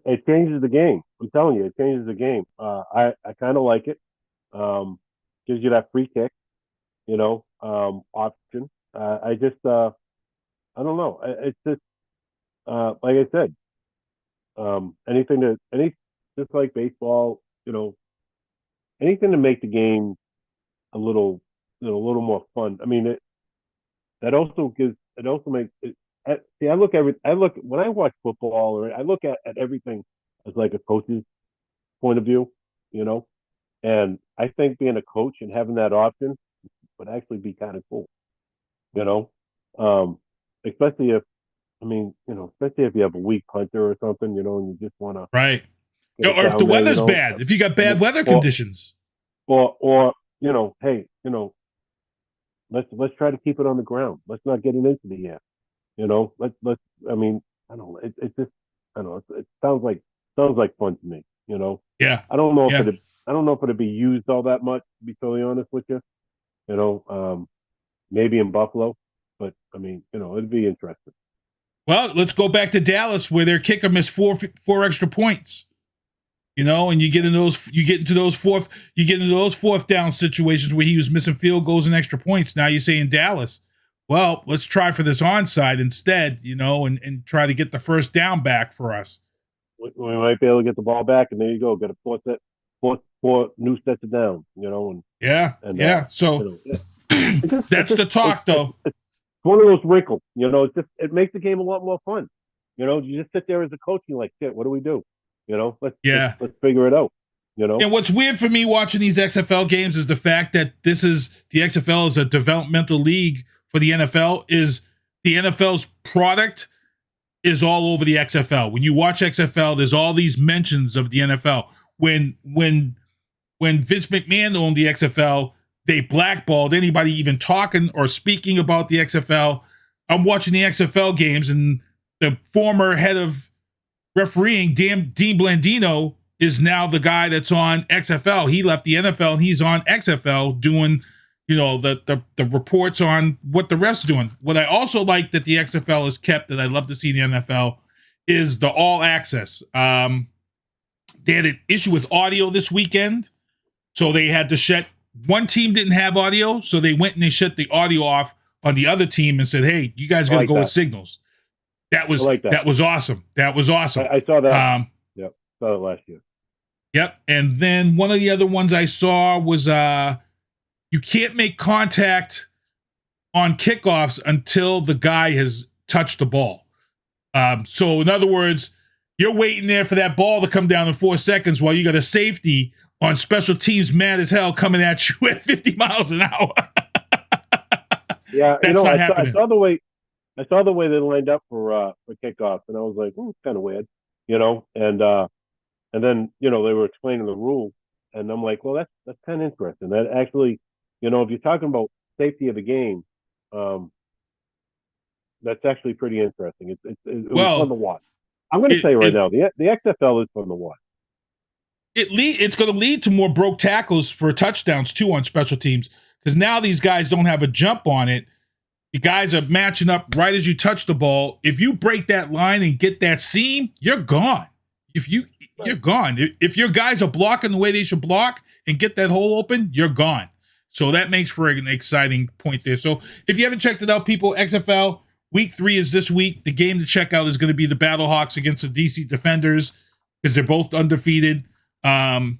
It changes the game. I'm telling you, it changes the game. I kind of like it. Gives you that free kick, option. I don't know. It's just like I said, just like baseball, anything to make the game a little more fun. I mean, it also makes it. See, when I watch football, or I look at everything as like a coach's point of view, and I think being a coach and having that option would actually be kind of cool, especially if you have a weak punter or something, and you just want to right. Or if the weather's bad, if you got bad weather conditions, or hey, let's try to keep it on the ground. Let's not get it into the air. Let's. I mean, I don't know. It's just, I don't know. It sounds like fun to me. Yeah. I don't know if it'd be used all that much, to be totally honest with you. Maybe in Buffalo, but I mean, it'd be interesting. Well, let's go back to Dallas, where their kicker missed four extra points. And you get into those fourth down situations where he was missing field goals and extra points. Now you're saying Dallas, well, let's try for this onside instead, and try to get the first down back for us. We might be able to get the ball back, and there you go, get a four new sets of downs, and So that's the talk, though. It's one of those wrinkles, it makes the game a lot more fun. You just sit there as a coach, and you're like, shit, what do we do? Let's figure it out. And what's weird for me watching these XFL games is the fact that the XFL is a developmental league for the NFL. Is the NFL's product is all over the XFL. When you watch XFL, there's all these mentions of the NFL. When Vince McMahon owned the XFL, they blackballed anybody even talking or speaking about the XFL. I'm watching the XFL games, and the former head of refereeing, Dean Blandino, is now the guy that's on XFL. He left the NFL and he's on XFL doing, the reports on what the refs doing. What I also like that the XFL has kept that I love to see in the NFL is the all access. They had an issue with audio this weekend, so they had to shut. One team didn't have audio, so they went and they shut the audio off on the other team and said, "Hey, you guys got to go with signals." That was awesome. That was awesome. I saw that. Saw it last year. Yep. And then one of the other ones I saw was you can't make contact on kickoffs until the guy has touched the ball. So in other words, you're waiting there for that ball to come down in 4 seconds while you got a safety on special teams mad as hell coming at you at 50 miles an hour. Yeah, that's not happening. I saw the way they lined up for kickoffs, and I was like, it's kind of weird, and then they were explaining the rule, and I'm like, well, that's kind of interesting. That actually, if you're talking about safety of the game, that's actually pretty interesting. It was fun to watch. I'm going to say right now, the XFL is fun to watch. It's going to lead to more broke tackles for touchdowns too on special teams, because now these guys don't have a jump on it. The guys are matching up right as you touch the ball. If you break that line and get that seam, you're gone. You're gone. If your guys are blocking the way they should block and get that hole open, you're gone. So that makes for an exciting point there. So if you haven't checked it out, people, XFL Week 3 is this week. The game to check out is going to be the Battlehawks against the DC Defenders, because they're both undefeated. The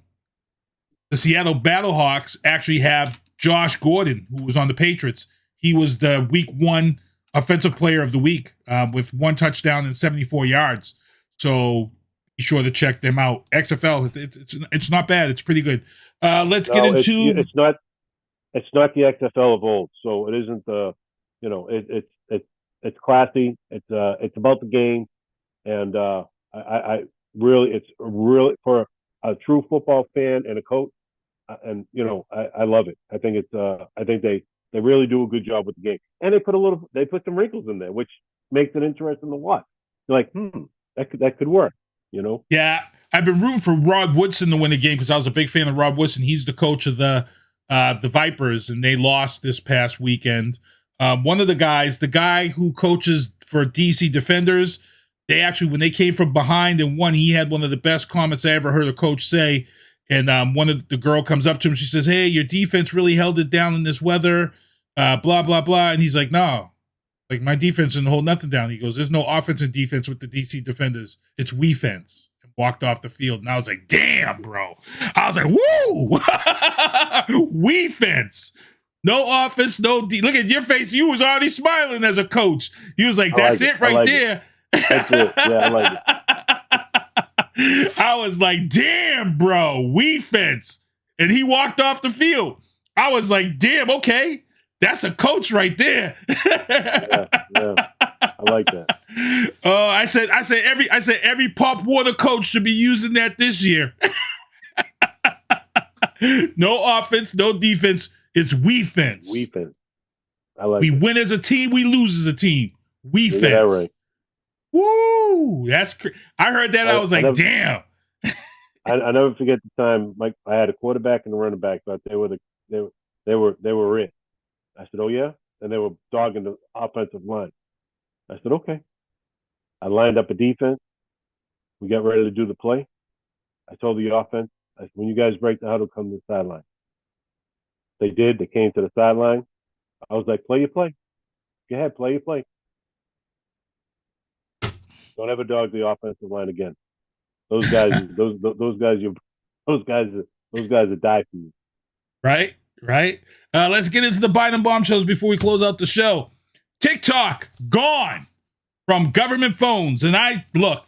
Seattle Battlehawks actually have Josh Gordon, who was on the Patriots. He was the Week 1 Offensive Player of the Week with 1 touchdown and 74 yards. So be sure to check them out. XFL, it's not bad. It's pretty good. Let's get into. It's not the XFL of old. So it isn't the. It's classy. It's about the game, and it's really for a true football fan and a coach. And I love it. I think They really do a good job with the game, and they put some wrinkles in there, which makes it interesting to watch. You're like, that could work, you know? Yeah, I've been rooting for Rod Woodson to win the game because I was a big fan of Rod Woodson. He's the coach of the Vipers, and they lost this past weekend. One of the guy who coaches for DC Defenders, they actually, when they came from behind and won, he had one of the best comments I ever heard a coach say. And one of the girl comes up to him. She says, "Hey, your defense really held it down in this weather, blah, blah, blah." And he's like, "No, like my defense didn't hold nothing down." He goes, "There's no offense and defense with the DC Defenders. It's we fence." And walked off the field. And I was like, "Damn, bro." I was like, "Woo, we fence. No offense, no D." Look at your face. You was already smiling as a coach. He was like, "That's it right there." That's it. Yeah, I like it. I was like, "Damn, bro, we fence." And he walked off the field. I was like, "Damn, okay. That's a coach right there." yeah, I like that. Oh, I said every pop water coach should be using that this year. No offense, no defense. It's we fence. We fence. I like we it. win as a team, we lose as a team. We You fence. got that right. Woo! I heard that. I was like, never, damn. I never forget the time. Like I had a quarterback and a running back, but they were it. I said, "Oh yeah," and they were dogging the offensive line. I said, "Okay." I lined up a defense. We got ready to do the play. I told the offense, I said, "When you guys break the huddle, come to the sideline." They did. They came to the sideline. I was like, "Play your play. Go ahead, play your play. Don't ever dog the offensive line again. Those guys, those guys that die for you." Right. Let's get into the Biden bombshells before we close out the show. TikTok gone from government phones, and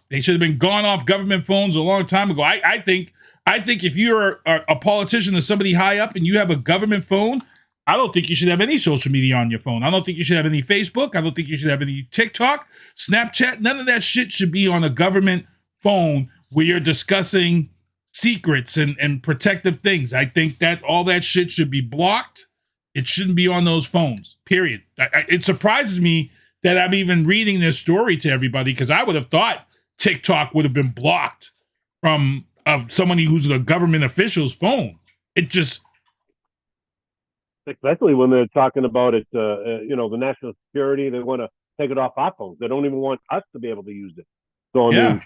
they should have been gone off government phones a long time ago. I think if you're a politician or somebody high up and you have a government phone, I don't think you should have any social media on your phone. I don't think you should have any Facebook. I don't think you should have any TikTok, Snapchat. None of that shit should be on a government phone where you're discussing secrets and protective things. I think that all that shit should be blocked. It shouldn't be on those phones, period. It surprises me that I'm even reading this story to everybody because I would have thought TikTok would have been blocked from somebody who's a government official's phone. It just... Especially when they're talking about it, the national security, they want to take it off our phones. They don't even want us to be able to use it. So, I mean,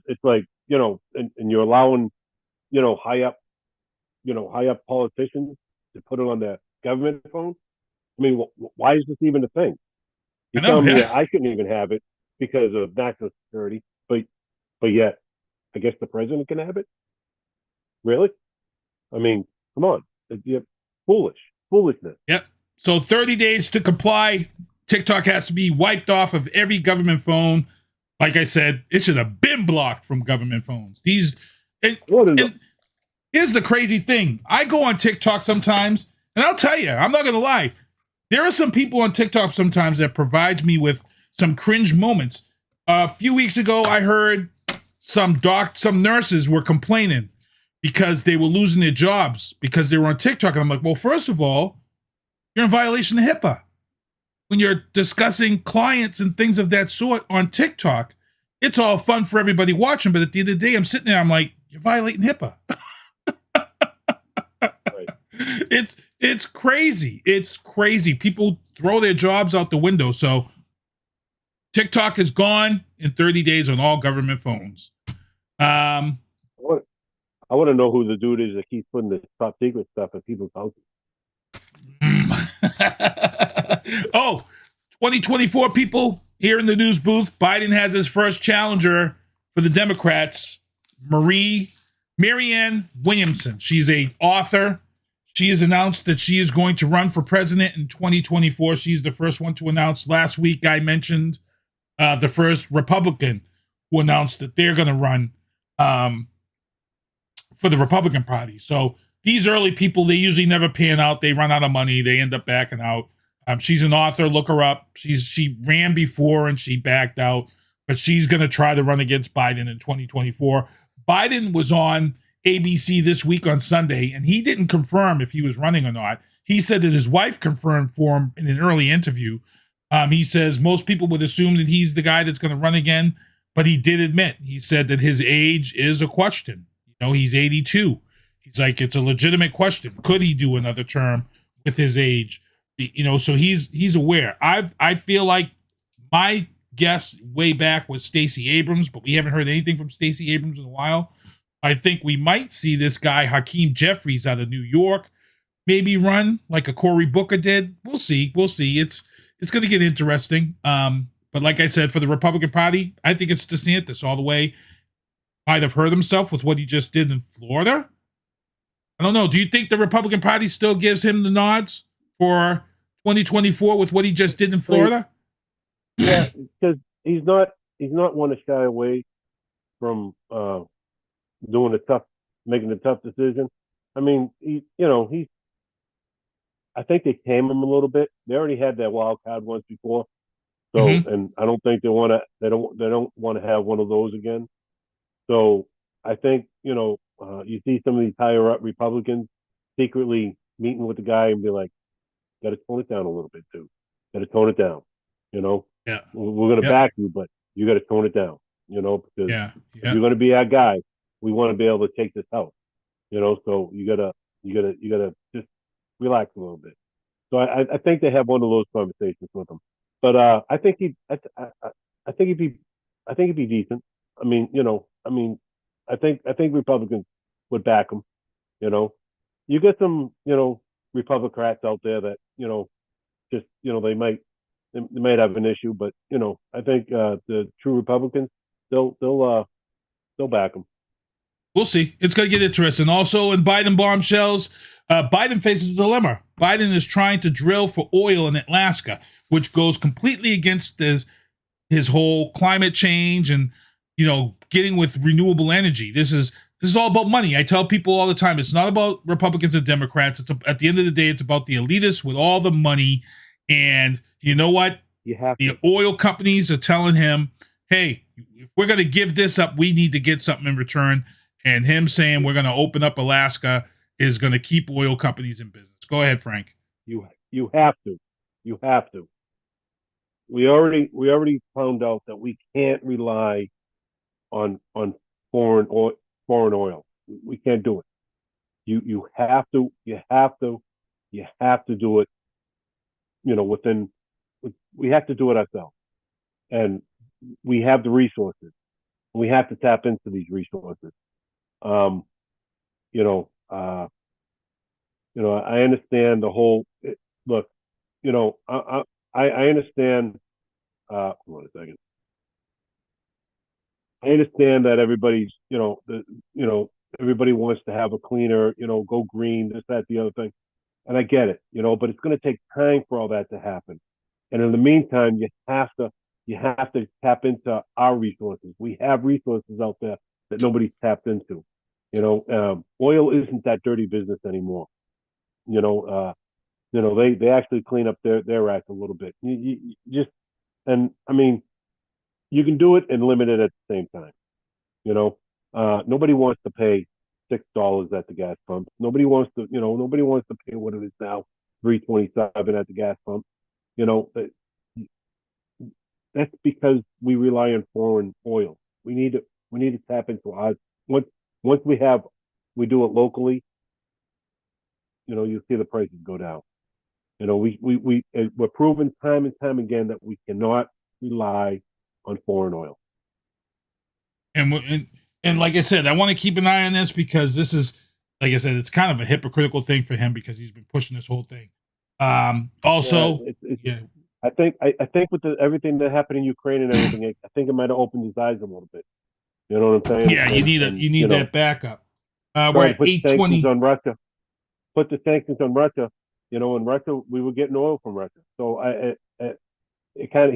it's like, and you're allowing, high up politicians to put it on their government phone. I mean, why is this even a thing? You tell me that I shouldn't even have it because of national security, but yet, I guess the president can have it? Really? I mean, come on. It's foolishness. Yep. So 30 days to comply. TikTok has to be wiped off of every government phone. Like I said, it should have been blocked from government phones. Here's the crazy thing. I go on TikTok sometimes, and I'll tell you, I'm not going to lie. There are some people on TikTok sometimes that provides me with some cringe moments. A few weeks ago, I heard some nurses were complaining because they were losing their jobs because they were on TikTok. And I'm like, well, first of all, you're in violation of HIPAA. When you're discussing clients and things of that sort on TikTok, it's all fun for everybody watching. But at the end of the day, I'm sitting there, I'm like, you're violating HIPAA. Right. It's crazy. It's crazy. People throw their jobs out the window. So TikTok is gone in 30 days on all government phones. I want to know who the dude is that keeps putting the top secret stuff in people's houses. 2024 people here in the news booth. Biden has his first challenger for the Democrats, Marianne Williamson. She's an author. She has announced that she is going to run for president in 2024. She's the first one to announce. Last week, I mentioned the first Republican who announced that they're going to run for the Republican Party. So these early people, they usually never pan out. They run out of money. They end up backing out. She's an author. Look her up. She ran before and she backed out, but she's going to try to run against Biden in 2024. Biden was on ABC this week on Sunday, and he didn't confirm if he was running or not. he said that his wife confirmed for him in an early interview. He says most people would assume that he's the guy that's going to run again, but he did admit, he said that his age is a question. He's 82. He's like, it's a legitimate question. Could he do another term with his age? So he's aware. I feel like my guess way back was Stacey Abrams, but we haven't heard anything from Stacey Abrams in a while. I think we might see this guy, Hakeem Jeffries, out of New York, maybe run like a Cory Booker did. We'll see. It's going to get interesting. But like I said, for the Republican Party, I think it's DeSantis all the way. Might have hurt himself with what he just did in Florida. I don't know. Do you think the Republican Party still gives him the nods for 2024 with what he just did in Florida? Yeah, because he's not one to shy away from making a tough decision. I mean, I think they tame him a little bit. They already had that wild card once before, so and I don't think they don't want to have one of those again. So I think you see some of these higher up Republicans secretly meeting with the guy and be like, got to tone it down a little bit too. Got to tone it down. Yeah, we're going to back you, but you got to tone it down. Because if you're going to be our guy, we want to be able to take this out. So you gotta just relax a little bit. So I think they have one of those conversations with him. But I think he'd be decent. I think Republicans would back him. You get some Republicans out there that they might have an issue, but I think the true Republicans they'll back him. We'll see. It's going to get interesting. Also, in Biden bombshells, Biden faces a dilemma. Biden is trying to drill for oil in Alaska, which goes completely against his whole climate change and getting with renewable energy. This is all about money. I tell people all the time, it's not about Republicans and Democrats. At the end of the day, it's about the elitists with all the money. And you know what? The oil companies are telling him, hey, if we're going to give this up, we need to get something in return. And him saying we're going to open up Alaska is going to keep oil companies in business. Go ahead, Frank. You have to. You have to. We already found out that we can't rely on foreign oil. We can't do it. You have to do it. We have to do it ourselves, and we have the resources. We have to tap into these resources. I understand the whole look. I understand. Hold on a second. I understand that everybody's, everybody wants to have a cleaner, go green, this, that, the other thing. And I get it, but it's going to take time for all that to happen. And in the meantime, you have to tap into our resources. We have resources out there that nobody's tapped into. Oil isn't that dirty business anymore. They actually clean up their act a little bit. You can do it and limit it at the same time. Nobody wants to pay $6 at the gas pump. Nobody wants to pay what it is now, $3.27 at the gas pump. That's because we rely on foreign oil. We need to tap into ours. Once we do it locally, you'll see the prices go down. We're proven time and time again that we cannot rely on foreign oil. And like I said, I want to keep an eye on this because this is, like I said, it's kind of a hypocritical thing for him because he's been pushing this whole thing. I think with everything that happened in Ukraine and everything, I think it might have opened his eyes a little bit. You know what I'm saying? Yeah, you need that backup. We're at 820 on Russia. Put the sanctions on Russia. In Russia, we were getting oil from Russia, so it kind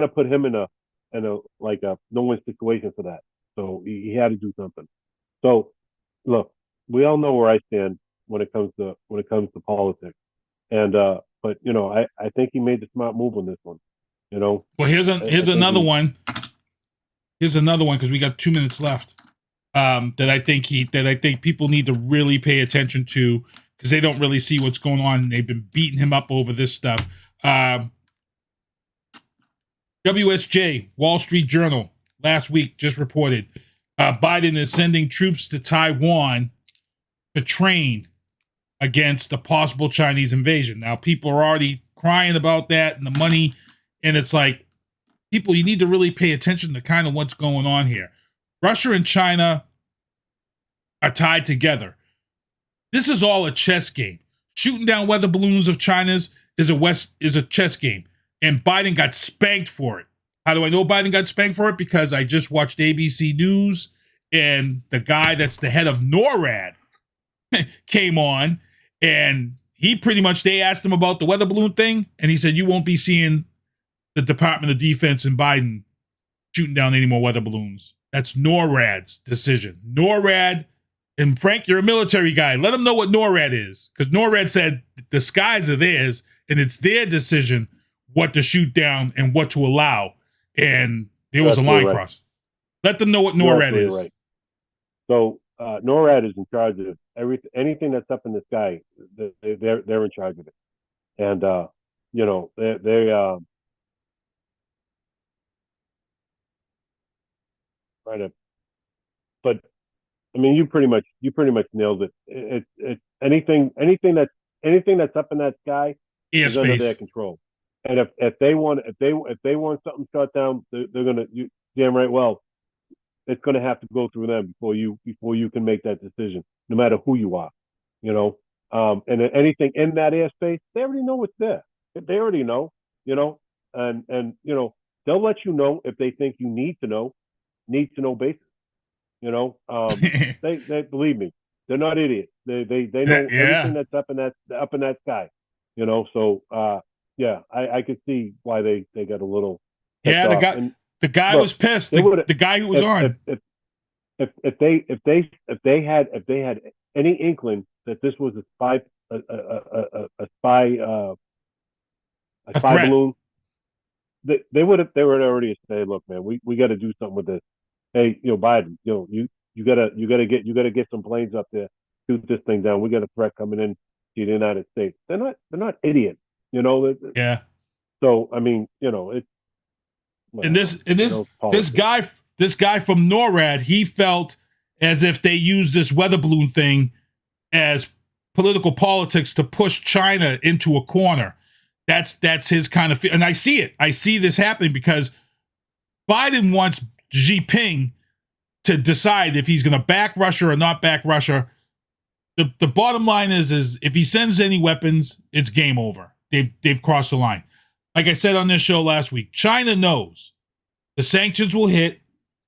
of put him in a no-win situation for that. So he had to do something. So look, we all know where I stand when it comes to politics, and but I think he made the smart move on this one. Well, here's another one. Here's another one because we got 2 minutes left. That I think people need to really pay attention to because they don't really see what's going on. They've been beating him up over this stuff. WSJ, Wall Street Journal, last week just reported Biden is sending troops to Taiwan to train against a possible Chinese invasion. Now, people are already crying about that and the money, and it's like, people, you need to really pay attention to kind of what's going on here. Russia and China are tied together. This is all a chess game. Shooting down weather balloons of China's is a chess game. And Biden got spanked for it. How do I know Biden got spanked for it? Because I just watched ABC News, and the guy that's the head of NORAD came on, and he pretty much, they asked him about the weather balloon thing, and he said, you won't be seeing the Department of Defense and Biden shooting down any more weather balloons. That's NORAD's decision. NORAD, and Frank, you're a military guy. Let them know what NORAD is, because NORAD said the skies are theirs, and it's their decision what to shoot down and what to allow. And there was a line cross. Let them know what NORAD is. Right. So NORAD is in charge of anything that's up in the sky. They're in charge of it, and you know they try to. But I mean, you pretty much nailed it. It's anything that's up in that sky is under their control. And if they want something shut down, they're gonna. Damn right. Well, it's gonna have to go through them before you can make that decision, no matter who you are, you know. And anything in that airspace, they already know what's there. They already know, you know, and you know they'll let you know if they think you need to know basis, you know. They believe me, they're not idiots. They know everything that's up in that sky, you know. So yeah, I could see why they got a little. Yeah, the guy was pissed. The guy who was on. If they had any inkling that this was a spy balloon, they would already said, look, man, we got to do something with this. Hey, you know, Biden, you know, you gotta get some planes up there, shoot this thing down. We got a threat coming in to the United States. They're not idiots. You know, yeah. So I mean, you know, it's and this guy from NORAD, he felt as if they used this weather balloon thing as political politics to push China into a corner. That's his kind of, and I see it. I see this happening because Biden wants Xi Jinping to decide if he's going to back Russia or not back Russia. The bottom line is if he sends any weapons, it's game over. They've crossed the line. Like I said on this show last week, China knows the sanctions will hit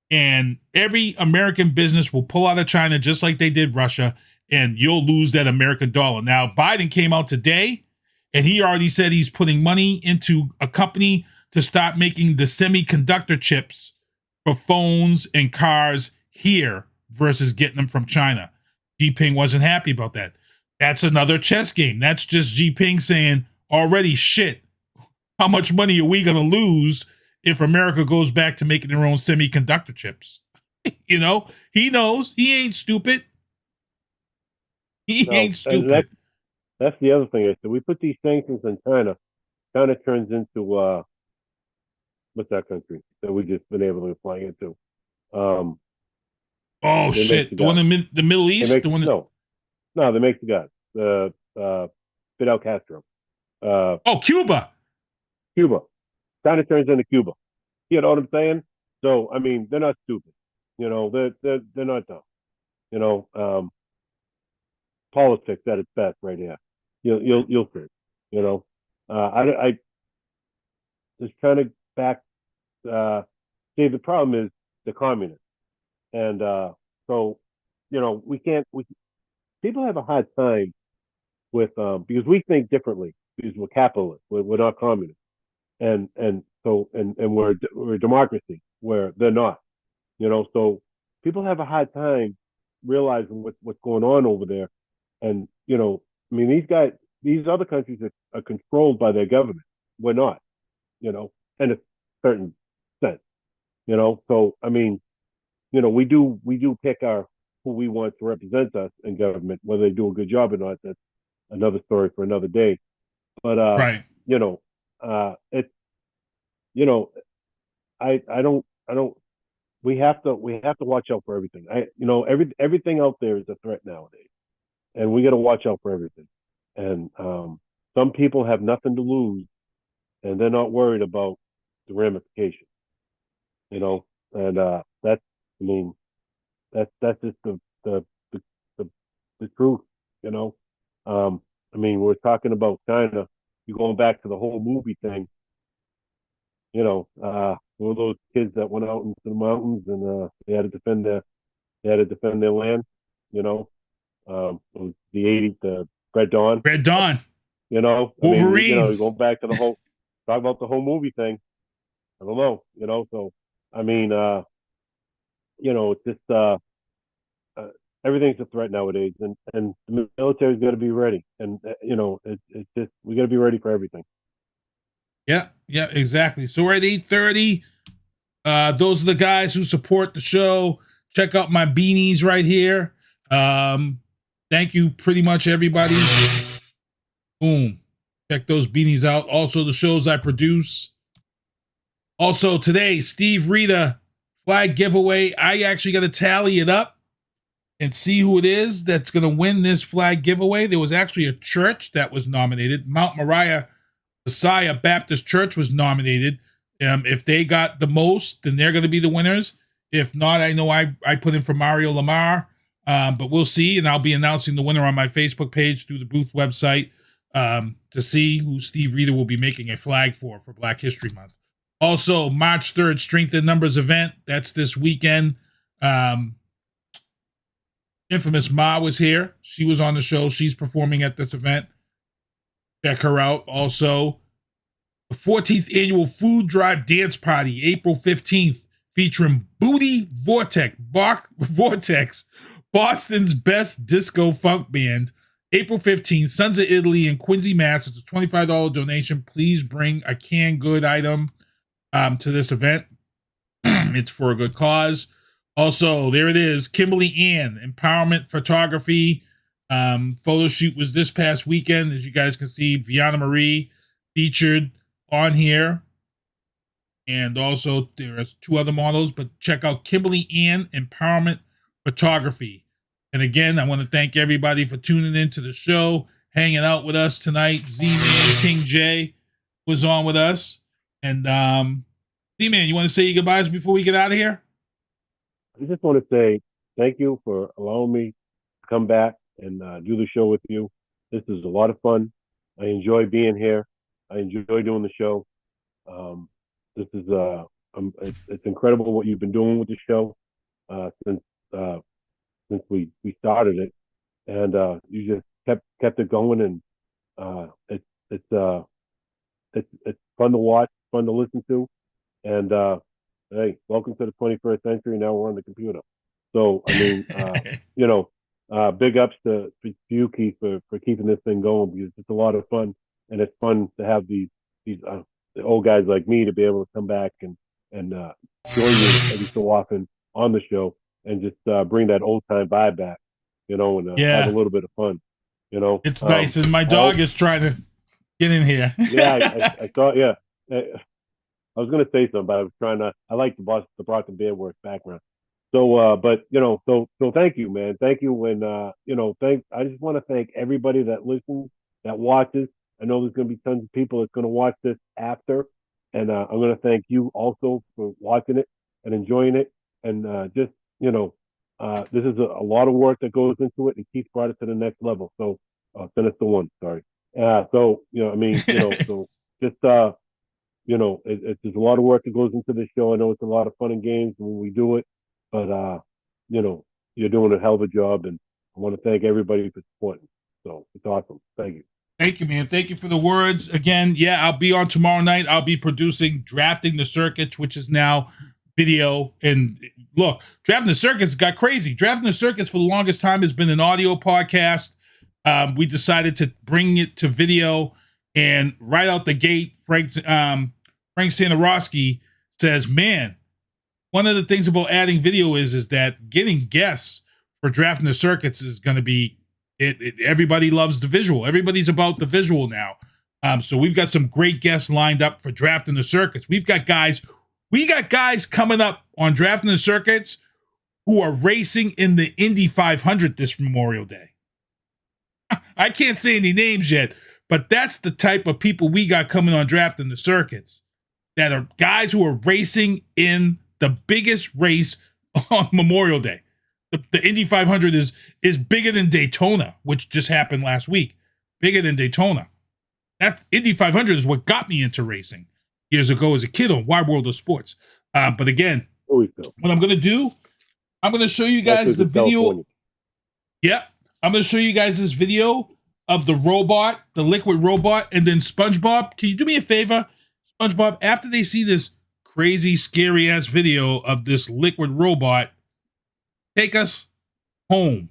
and every American business will pull out of China just like they did Russia, and you'll lose that American dollar. Now, Biden came out today and he already said he's putting money into a company to start making the semiconductor chips for phones and cars here versus getting them from China. Xi Jinping wasn't happy about that. That's another chess game. That's just Xi Jinping saying, already, shit, how much money are we going to lose if America goes back to making their own semiconductor chips? You know, he knows. He ain't stupid. He ain't stupid. That's the other thing. We put these sanctions on China. China turns into, what's that country that we've just been able to fly into? Oh, shit. The one in the Middle East? No, they make the guys. Fidel Castro. Cuba. China turns into Cuba. You know what I'm saying? So I mean, they're not stupid. You know, they're not dumb. You know, politics at its best, right here. You'll see. You know, I just trying to back. See, the problem is the communists, and so you know people have a hard time with because we think differently because we're capitalists, we're not communists, and we're a democracy where they're not, you know. So people have a hard time realizing what's going on over there, and you know, I mean, these other countries are controlled by their government. We're not, you know, in a certain sense, you know. So I mean, you know, we do pick who we want to represent us in government, whether they do a good job or not. another story for another day. But right. You know, it's you know, I don't we have to watch out for everything. Everything out there is a threat nowadays, and we got to watch out for everything. And some people have nothing to lose, and they're not worried about the ramifications. And that's just the truth. We're talking about China. You're going back to the whole movie thing. One of those kids that went out into the mountains and they had to defend their land. It was the '80s, the Red Dawn. Red Dawn. Wolverines. Going back to talk about the whole movie thing. I don't know. It's just everything's a threat nowadays, and the military's got to be ready. And it's just we got to be ready for everything. Yeah, exactly. So we're at 8:30. Those are the guys who support the show. Check out my beanies right here. Thank you, pretty much everybody. Boom. Check those beanies out. Also, the shows I produce. Also, today, Steve Rita flag giveaway. I actually got to tally it up and see who it is that's going to win this flag giveaway. There was actually a church that was nominated. Mount Moriah Messiah Baptist Church was nominated. If they got the most, then they're going to be the winners. If not, I know I put in for Mario Lamar, but we'll see. And I'll be announcing the winner on my Facebook page through the booth website to see who Steve Rita will be making a flag for Black History Month. Also, March 3rd, Strength in Numbers event. That's this weekend. Infamous Ma was here. She was on the show. She's performing at this event. Check her out. Also, the 14th annual Food Drive Dance Party, April 15th, featuring Booty Vortex, Boston's best disco funk band. April 15th, Sons of Italy in Quincy, Mass. It's a $25 donation. Please bring a canned good item to this event. It's for a good cause. Also, there it is, Kimberly Ann, Empowerment Photography. Photo shoot was this past weekend. As you guys can see, Viana Marie featured on here. And also, there's 2 other models, but check out Kimberly Ann, Empowerment Photography. And again, I want to thank everybody for tuning into the show, hanging out with us tonight. Z-Man, King J was on with us. And Z-Man, you want to say your goodbyes before we get out of here? I just want to say thank you for allowing me to come back and do the show with you. This is a lot of fun. I enjoy being here. I enjoy doing the show. This is it's incredible what you've been doing with the show since we started it, and you just kept it going, and it's fun to watch, fun to listen to, and hey, welcome to the 21st century. Now we're on the computer. So, big ups to you, Keith, for keeping this thing going, because it's a lot of fun, and it's fun to have these old guys like me to be able to come back and join you every so often on the show and just bring that old time vibe back, and have a little bit of fun. It's nice, and my dog is trying to get in here. Yeah, I thought, yeah. I was going to say something, but I was trying to. I like the Brockton Bearworks background. So, so thank you, man. Thank you, and I just want to thank everybody that listens, that watches. I know there's going to be tons of people that's going to watch this after, and I'm going to thank you also for watching it and enjoying it. And this is a lot of work that goes into it, and Keith brought it to the next level. So, Sinister One, sorry. So just. It's there's a lot of work that goes into this show. I know it's a lot of fun and games when we do it, but you're doing a hell of a job, and I want to thank everybody for supporting. So it's awesome. Thank you. Thank you, man. Thank you for the words. Again, yeah, I'll be on tomorrow night. I'll be producing Drafting the Circuits, which is now video. And look, Drafting the Circuits got crazy. Drafting the Circuits for the longest time has been an audio podcast. We decided to bring it to video. And right out the gate, Frank Santorowski says, man, one of the things about adding video is that getting guests for Drafting the Circuits is going to be Everybody loves the visual. Everybody's about the visual now. So we've got some great guests lined up for Drafting the Circuits. We got guys coming up on Drafting the Circuits who are racing in the Indy 500 this Memorial Day. I can't say any names yet, but that's the type of people we got coming on Drafting the Circuits, that are guys who are racing in the biggest race on Memorial Day. The Indy 500 is bigger than Daytona, which just happened last week. Bigger than Daytona. That Indy 500 is what got me into racing years ago as a kid on Wide World of Sports. But again, what I'm going to do, I'm going to show you guys the video. California. Yeah, I'm going to show you guys this video of the robot, the liquid robot, and then SpongeBob. Can you do me a favor, SpongeBob? After they see this crazy, scary-ass video of this liquid robot, take us home.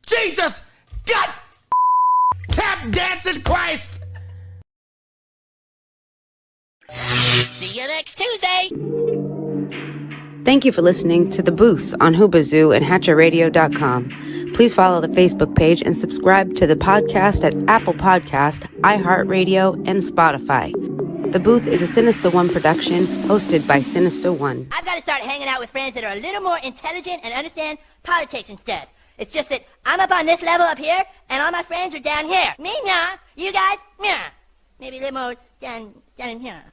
Jesus! God! Tap dancing Christ! See you next Tuesday. Thank you for listening to The Booth on Hoobazoo and HatcherRadio.com. Please follow the Facebook page and subscribe to the podcast at Apple Podcast, iHeartRadio, and Spotify. The Booth is a Sinister One production hosted by Sinister One. I've got to start hanging out with friends that are a little more intelligent and understand politics and stuff. It's just that I'm up on this level up here, and all my friends are down here. Me, nah. You guys, nah. Maybe a little more down in here.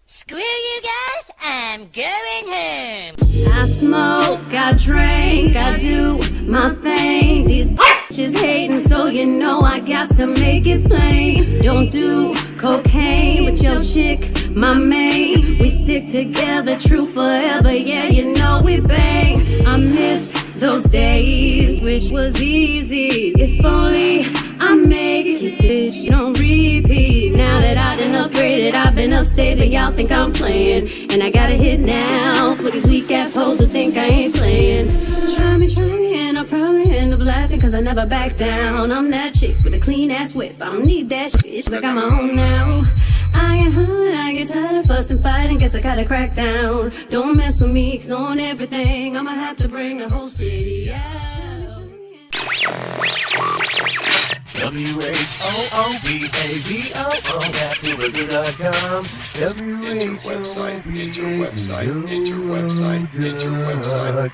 Screw you guys, I'm going home. I smoke, I drink, I do my thing. These bitches hating, so you know I got to make it plain. Don't do cocaine with your chick, my main. We stick together, true forever, yeah, you know we bang. I miss those days, which was easy. If only I made it, bitch, don't repeat. Now that I done upgraded, I've been upstate, and y'all think I'm playing. And I got a hit now for these weak assholes who think I ain't slaying. Try me, and I'll probably end up laughing, cause I never back down. I'm that chick with a clean ass whip, I don't need that shit, I got my own now. I get hurt, I get tired of fussing, fighting, guess I gotta crack down. Don't mess with me, cause on everything, I'ma have to bring the whole city out. WHOOBAZOO, that's Hoobazoo.com. Enter website.